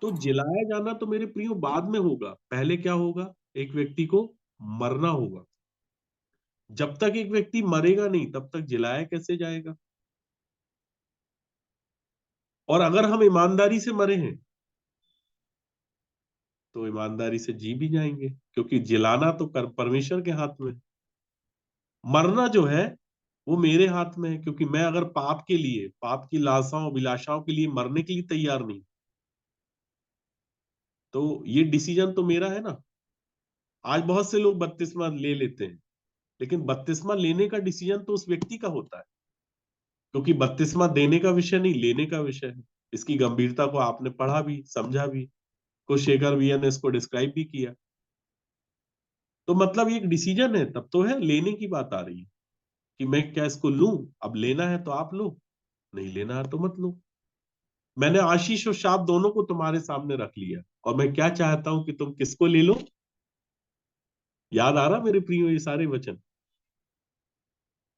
तो जिलाया जाना तो मेरे प्रियो बाद में होगा। पहले क्या होगा? एक व्यक्ति को मरना होगा। जब तक एक व्यक्ति मरेगा नहीं तब तक जिलाया कैसे जाएगा? और अगर हम ईमानदारी से मरे हैं तो ईमानदारी से जी भी जाएंगे, क्योंकि जिलाना तो परमेश्वर के हाथ में है। मरना जो है वो मेरे हाथ में है, क्योंकि मैं अगर पाप के लिए, पाप की लालसाओं अभिलाषाओं के लिए मरने के लिए तैयार नहीं, तो ये डिसीजन तो मेरा है ना। आज बहुत से लोग बपतिस्मा ले लेते हैं, लेकिन बपतिस्मा लेने का डिसीजन तो उस व्यक्ति का होता है, क्योंकि बपतिस्मा देने का विषय नहीं, लेने का विषय है। इसकी गंभीरता को आपने पढ़ा भी, समझा भी, कुछ शेखर भैया ने इसको डिस्क्राइब भी किया। तो मतलब ये एक डिसीजन है, तब तो है। लेने की बात आ रही है कि मैं क्या इसको लूं। अब लेना है तो आप लो, नहीं लेना है तो मत लो। मैंने आशीष और शाप दोनों को तुम्हारे सामने रख लिया, और मैं क्या चाहता हूं कि तुम किसको ले लो। याद आ रहा मेरे प्रियो ये सारे वचन?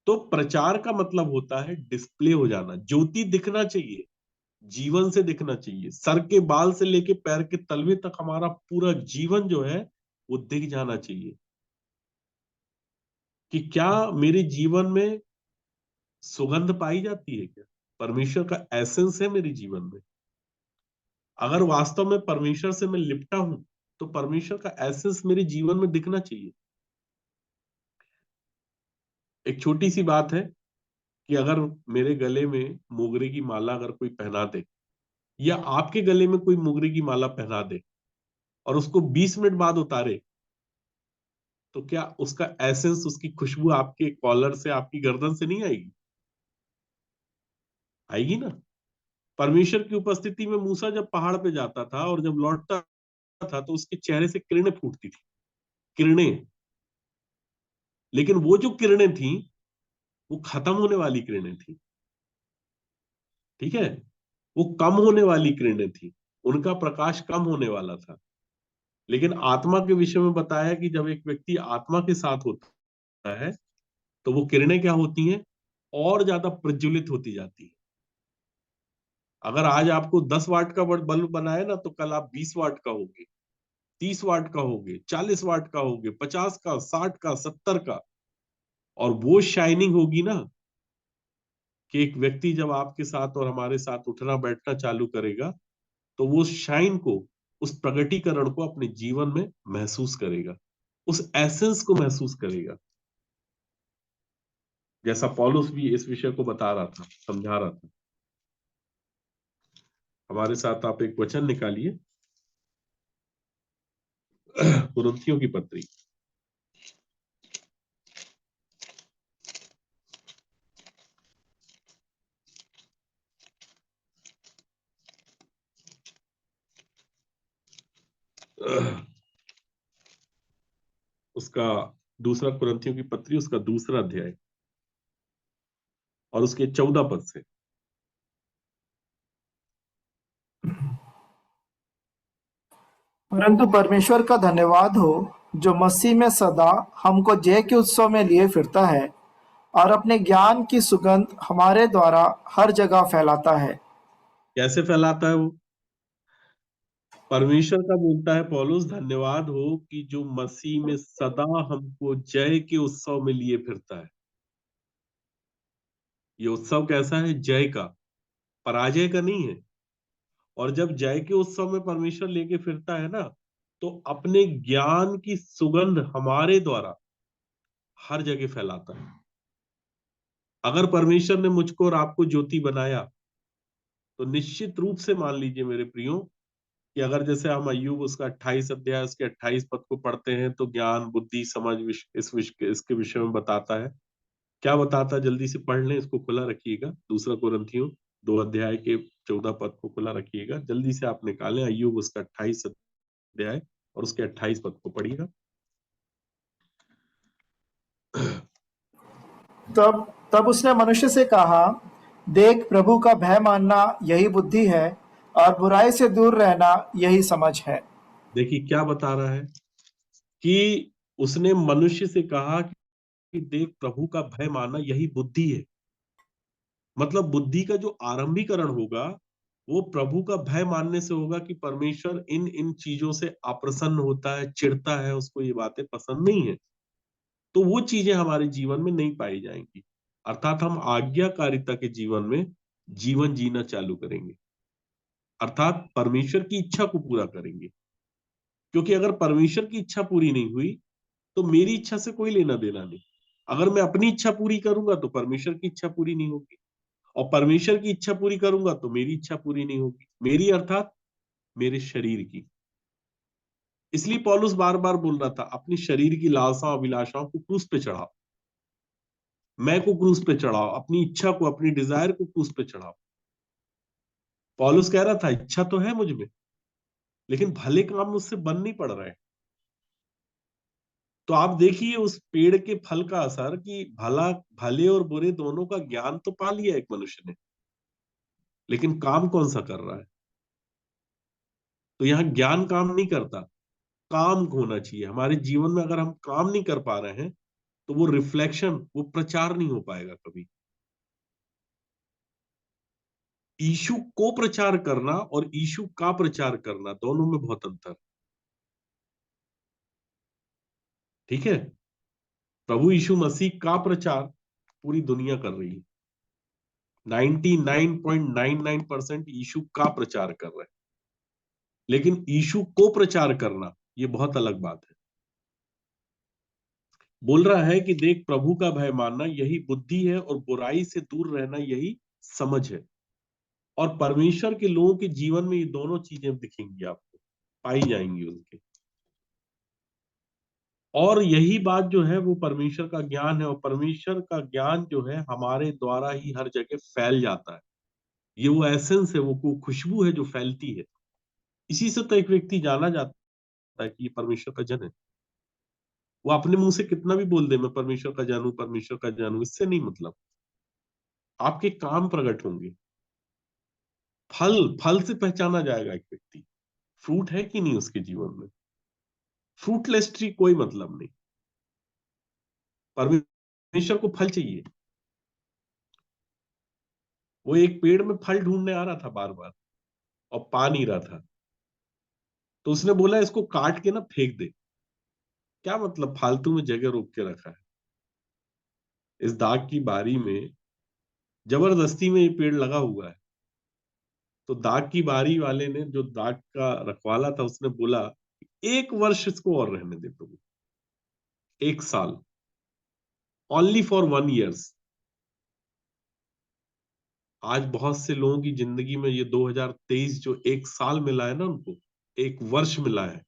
तो प्रचार का मतलब होता है डिस्प्ले हो जाना, ज्योति दिखना चाहिए, जीवन से दिखना चाहिए। सर के बाल से लेके पैर के तलवे तक हमारा पूरा जीवन जो है वो दिख जाना चाहिए कि क्या मेरे जीवन में सुगंध पाई जाती है, क्या परमेश्वर का एसेंस है मेरे जीवन में। अगर वास्तव में परमेश्वर से मैं लिपटा हूं तो परमेश्वर का एसेंस मेरे जीवन में दिखना चाहिए। एक छोटी सी बात है कि अगर मेरे गले में मोगरे की माला अगर कोई पहना दे, या आपके गले में कोई मोगरे की माला पहना दे और उसको 20 मिनट बाद उतारे, तो क्या उसका एसेंस, उसकी खुशबू आपके कॉलर से, आपकी गर्दन से नहीं आएगी? आएगी ना। परमेश्वर की उपस्थिति में मूसा जब पहाड़ पे जाता था और जब लौटता था तो उसके चेहरे से किरणें फूटती थी, किरणें। लेकिन वो जो किरणें थी वो खत्म होने वाली किरणें थी, ठीक है। वो कम होने वाली किरणें थी, उनका प्रकाश कम होने वाला था। लेकिन आत्मा के विषय में बताया कि जब एक व्यक्ति आत्मा के साथ होता है तो वो किरणें क्या होती हैं? और ज्यादा प्रज्वलित होती जाती है। अगर आज आपको 10 वाट का बल्ब बनाए ना, तो कल आप 20 वाट का होगे, 30 वाट का होगे, 40 वाट का होगे, 50 का, 60 का, 70 का। और वो शाइनिंग होगी ना, कि एक व्यक्ति जब आपके साथ और हमारे साथ उठना बैठना चालू करेगा, तो वो शाइन को, उस प्रगटीकरण को अपने जीवन में महसूस करेगा, उस एसेंस को महसूस करेगा। जैसा पौलुस भी इस विषय को बता रहा था, समझा रहा था। हमारे साथ आप एक वचन निकालिए, कुरिन्थियों की पत्री, उसका दूसरा, कुरिन्थियों की पत्री उसका दूसरा अध्याय और उसके 14 पद से। परंतु परमेश्वर का धन्यवाद हो, जो मसीह में सदा हमको जय के उत्सव में लिए फिरता है और अपने ज्ञान की सुगंध हमारे द्वारा हर जगह फैलाता है। कैसे फैलाता है वो? परमेश्वर का बोलता है पौलुस, धन्यवाद हो कि जो मसीह में सदा हमको जय के उत्सव में लिए फिरता है। ये उत्सव कैसा है? जय का, पराजय का नहीं है। और जब जय के उत्सव में परमेश्वर लेके फिरता है ना, तो अपने ज्ञान की सुगंध हमारे द्वारा हर जगह फैलाता है। अगर परमेश्वर ने मुझको और आपको ज्योति बनाया, तो निश्चित रूप से मान लीजिए मेरे प्रियो, कि अगर जैसे हम अय्यूब उसका 28 अध्याय उसके 28 पद को पढ़ते हैं, तो ज्ञान बुद्धि समझ इसके विषय में बताता है। क्या बताता है? जल्दी से पढ़ लें, इसको खुला रखिएगा। दूसरा कुरिन्थियों 2 अध्याय के 14 पद को खुला रखिएगा, जल्दी से आप निकालें अय्यूब उसका 28 अध्याय और उसके 28 पद को पढ़िएगा। तब तब उसने मनुष्य से कहा, देख, प्रभु का भय मानना यही बुद्धि है और बुराई से दूर रहना यही समझ है। देखिए क्या बता रहा है, कि उसने मनुष्य से कहा कि देख, प्रभु का भय मानना यही बुद्धि है। मतलब बुद्धि का जो आरंभीकरण होगा, वो प्रभु का भय मानने से होगा, कि परमेश्वर इन इन चीजों से अप्रसन्न होता है, चिढ़ता है, उसको ये बातें पसंद नहीं है। तो वो चीजें हमारे जीवन में नहीं पाई जाएंगी। अर्थात हम आज्ञाकारिता के जीवन में जीवन जीना चालू करेंगे, अर्थात परमेश्वर की इच्छा को पूरा करेंगे। क्योंकि अगर परमेश्वर की इच्छा पूरी नहीं हुई, तो मेरी इच्छा से कोई लेना देना नहीं। अगर मैं अपनी इच्छा पूरी करूंगा, तो परमेश्वर की इच्छा पूरी नहीं होगी, और परमेश्वर की इच्छा पूरी करूंगा, तो मेरी इच्छा पूरी नहीं होगी। मेरी अर्थात मेरे शरीर की। इसलिए पौलुस बार बार बोल रहा था, अपनी शरीर की लालसाओं अभिलाषाओं को क्रूस पे चढ़ाओ, मैं को क्रूस पे चढ़ाओ, अपनी इच्छा को, अपनी डिजायर को क्रूस पे चढ़ाओ। पौलुस कह रहा था, इच्छा तो है मुझ में, लेकिन भले काम मुझसे बन नहीं पड़ रहे। तो आप देखिए उस पेड़ के फल का असर, कि भला, भले और बुरे दोनों का ज्ञान तो पा लिया एक मनुष्य ने, लेकिन काम कौन सा कर रहा है? तो यहाँ ज्ञान काम नहीं करता, काम होना चाहिए हमारे जीवन में। अगर हम काम नहीं कर पा रहे हैं, तो वो रिफ्लेक्शन, वो प्रचार नहीं हो पाएगा कभी। ईशु को प्रचार करना और ईशु का प्रचार करना, दोनों में बहुत अंतर। ठीक है? प्रभु यीशु मसीह का प्रचार पूरी दुनिया कर रही है, 99.99% यीशु का प्रचार कर रहे हैं। लेकिन यीशु को प्रचार करना, ये बहुत अलग बात है। बोल रहा है कि देख, प्रभु का भय मानना यही बुद्धि है और बुराई से दूर रहना यही समझ है। और परमेश्वर के लोगों के जीवन में ये दोनों चीजें दिखेंगी, आपको पाई जाएंगी उनके। और यही बात जो है वो परमेश्वर का ज्ञान है, और परमेश्वर का ज्ञान जो है हमारे द्वारा ही हर जगह फैल जाता है। ये वो एसेंस है, वो खुशबू है जो फैलती है। इसी से तो एक व्यक्ति जाना जाता है कि ये परमेश्वर का जन है। वो अपने मुंह से कितना भी बोल दे, मैं परमेश्वर का जानू, परमेश्वर का जानू, इससे नहीं मतलब। आपके काम प्रकट होंगे। फल, फल से पहचाना जाएगा एक व्यक्ति, फ्रूट है कि नहीं उसके जीवन में। फ्रूटलेस ट्री कोई मतलब नहीं। परमेश्वर को फल चाहिए। वो एक पेड़ में फल ढूंढने आ रहा था बार बार और पा नहीं रहा था, तो उसने बोला इसको काट के ना फेंक दे। क्या मतलब, फालतू में जगह रोक के रखा है। इस दाग की बारी में जबरदस्ती में ये पेड़ लगा हुआ है। तो दाग की बारी वाले ने, जो दाग का रखवाला था, उसने बोला 1 वर्ष इसको और रहने दे तुम, 1 साल, ओनली फॉर 1 ईयर्स। आज बहुत से लोगों की जिंदगी में ये 2023 जो 1 साल मिला है ना, उनको 1 वर्ष मिला है।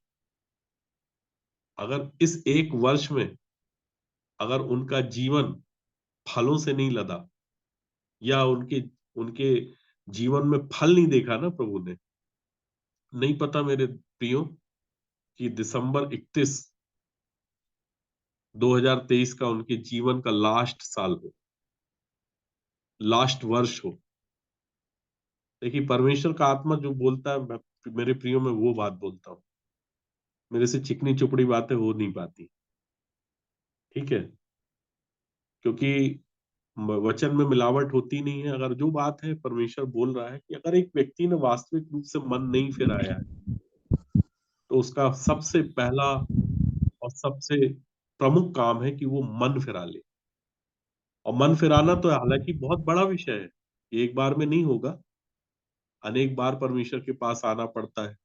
अगर इस 1 वर्ष में अगर उनका जीवन फलों से नहीं लदा, या उनके उनके जीवन में फल नहीं देखा ना प्रभु ने, नहीं पता मेरे प्रियो कि दिसंबर 31 2023 का उनके जीवन का लास्ट साल हो, लास्ट वर्ष हो। देखिए, परमेश्वर का आत्मा जो बोलता है, मेरे प्रियो में वो बात बोलता हूं। मेरे से चिकनी चुपड़ी बातें हो नहीं पाती, ठीक है, क्योंकि वचन में मिलावट होती नहीं है। अगर जो बात है, परमेश्वर बोल रहा है कि अगर एक व्यक्ति ने वास्तविक रूप से मन नहीं फिराया है, तो उसका सबसे पहला और सबसे प्रमुख काम है कि वो मन फिरा ले। और मन फिराना तो हालांकि बहुत बड़ा विषय है, ये एक बार में नहीं होगा, अनेक बार परमेश्वर के पास आना पड़ता है।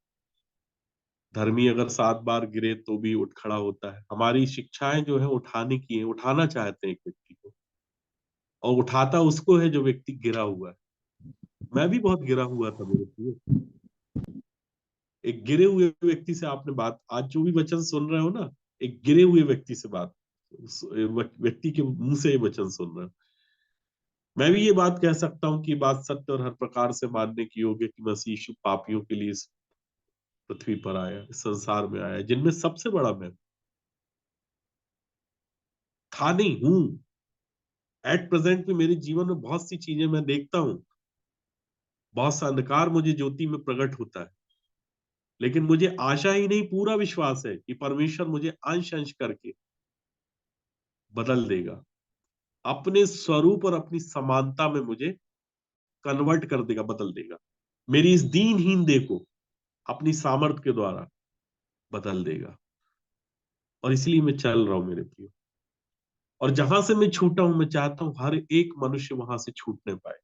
धर्मी अगर 7 बार गिरे तो भी उठ खड़ा होता है। हमारी शिक्षाएं जो है उठाने की है, उठाना चाहते हैं एक व्यक्ति को, और उठाता उसको है जो व्यक्ति गिरा हुआ है। मैं भी बहुत गिरा हुआ था मेरे लिए। एक गिरे हुए व्यक्ति से आपने बात, आज जो भी वचन सुन रहे हो ना, एक गिरे हुए व्यक्ति से बात, उस व्यक्ति के मुंह से ये वचन सुन रहे हो। मैं भी ये बात कह सकता हूँ कि बात सत्य और हर प्रकार से मानने की योग्य कि मसीह यीशु पापियों के लिए इस पृथ्वी पर आया, इस संसार में आया, जिनमें सबसे बड़ा मैं था, नहीं हूं। एट प्रेजेंट में मेरे जीवन में बहुत सी चीजें मैं देखता हूं, बहुत सा अंधकार मुझे ज्योति में प्रकट होता है, लेकिन मुझे आशा ही नहीं, पूरा विश्वास है कि परमेश्वर मुझे अंश अंश करके बदल देगा, अपने स्वरूप और अपनी समानता में मुझे कन्वर्ट कर देगा, बदल देगा। मेरी इस दीनहीन देह को अपनी सामर्थ के द्वारा बदल देगा। और इसलिए मैं चल रहा हूं मेरे प्रियो। और जहां से मैं छूटा हूं, मैं चाहता हूं हर एक मनुष्य वहां से छूटने पाए,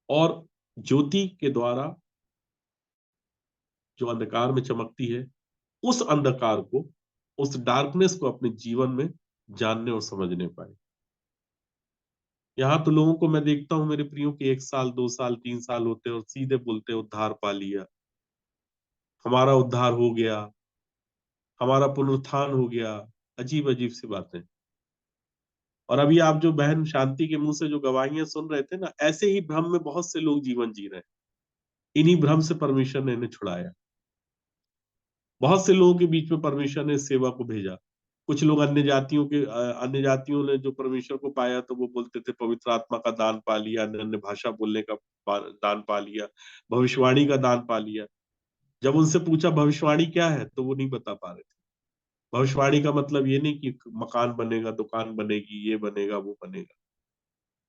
और ज्योति के द्वारा जो अंधकार में चमकती है, उस अंधकार को, उस डार्कनेस को अपने जीवन में जानने और समझने पाए। यहाँ तो लोगों को मैं देखता हूं मेरे प्रियो की 1 साल 2 साल 3 साल होते हैं और सीधे बोलते हैं उद्धार पा लिया, हमारा उद्धार हो गया, हमारा पुनरुत्थान हो गया। अजीब अजीब सी बातें। और अभी आप जो बहन शांति के मुंह से जो गवाहियां सुन रहे थे ना, ऐसे ही भ्रम में बहुत से लोग जीवन जी रहे हैं। इन्हीं भ्रम से परमेश्वर ने इन्हें छुड़ाया। बहुत से लोगों के बीच में परमेश्वर ने सेवा को भेजा। कुछ लोग अन्य जातियों ने जो परमेश्वर को पाया, तो वो बोलते थे पवित्र आत्मा का दान पा लिया, अन्य अन्य भाषा बोलने का दान पा लिया, भविष्यवाणी का दान पा लिया। जब उनसे पूछा भविष्यवाणी क्या है, तो वो नहीं बता पा रहे थे। भविष्यवाणी का मतलब ये नहीं कि मकान बनेगा, दुकान बनेगी, ये बनेगा, वो बनेगा।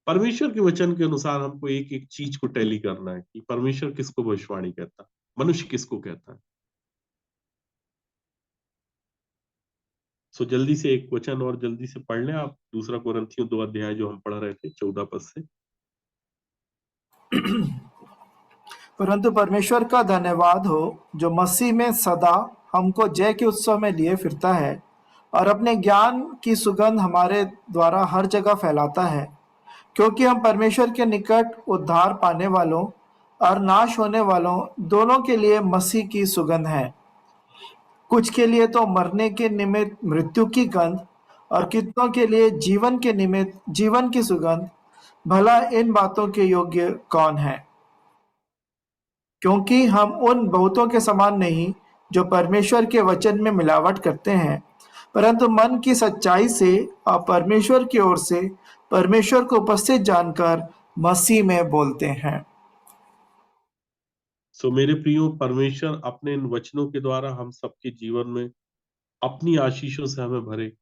परमेश्वर के वचन के अनुसार हमको एक एक चीज को टैली करना है कि परमेश्वर किसको भविष्यवाणी कहता है, मनुष्य किसको कहता है। सो जल्दी से एक वचन और जल्दी से पढ़ लें आप, 2 कुरिन्थियों 2 अध्याय जो हम पढ़ रहे थे 14 पद से। परंतु परमेश्वर का धन्यवाद हो, जो मसीह में सदा हमको जय के उत्सव में लिए फिरता है और अपने ज्ञान की सुगंध हमारे द्वारा हर जगह फैलाता है। क्योंकि हम परमेश्वर के निकट उद्धार पाने वालों और नाश होने वालों दोनों के लिए मसीह की सुगंध हैं। कुछ के लिए तो मरने के निमित्त मृत्यु की गंध, और कितनों के लिए जीवन के निमित्त जीवन की सुगंध। भला इन बातों के योग्य कौन है? क्योंकि हम उन बहुतों के समान नहीं जो परमेश्वर के वचन में मिलावट करते हैं, परंतु मन की सच्चाई से और परमेश्वर की ओर से परमेश्वर को उपस्थित जानकर मसीह में बोलते हैं। सो मेरे प्रियो, परमेश्वर अपने इन वचनों के द्वारा हम सबके जीवन में अपनी आशीषों से हमें भरे,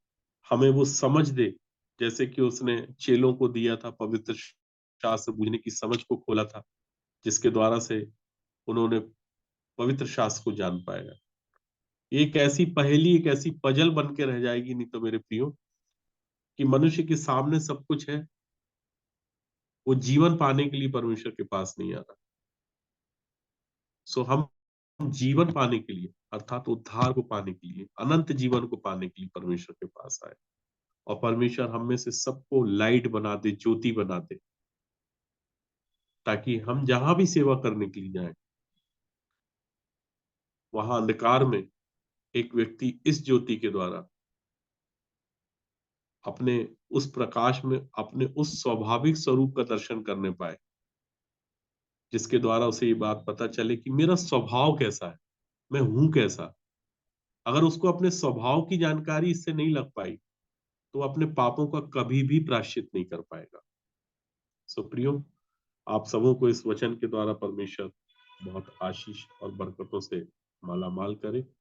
हमें वो समझ दे, जैसे कि उसने चेलों को दिया था पवित्र शास्त्र बूझने की समझ को खोला था, जिसके द्वारा से उन्होंने पवित्र शास्त्र को जान पाएगा। एक ऐसी पहेली, एक ऐसी पजल बन के रह जाएगी, नहीं तो मेरे प्रियो, कि मनुष्य के सामने सब कुछ है, वो जीवन पाने के लिए परमेश्वर के पास नहीं आ रहा। सो हम जीवन पाने के लिए, अर्थात उद्धार को पाने के लिए, अनंत जीवन को पाने के लिए परमेश्वर के पास आए, और परमेश्वर हम में से सबको लाइट बना दे, ज्योति बना दे, ताकि हम जहां भी सेवा करने के लिए जाएं, वहां अंधकार में एक व्यक्ति इस ज्योति के द्वारा अपने उस प्रकाश में अपने उस स्वाभाविक स्वरूप का दर्शन करने पाए, जिसके द्वारा उसे ये बात पता चले कि मेरा स्वभाव कैसा है, मैं हूं कैसा। अगर उसको अपने स्वभाव की जानकारी इससे नहीं लग पाई, तो अपने पापों का कभी भी प्रायश्चित नहीं कर पाएगा। सो प्रियो, आप सबों को इस वचन के द्वारा परमेश्वर बहुत आशीष और बरकतों से मालामाल करे।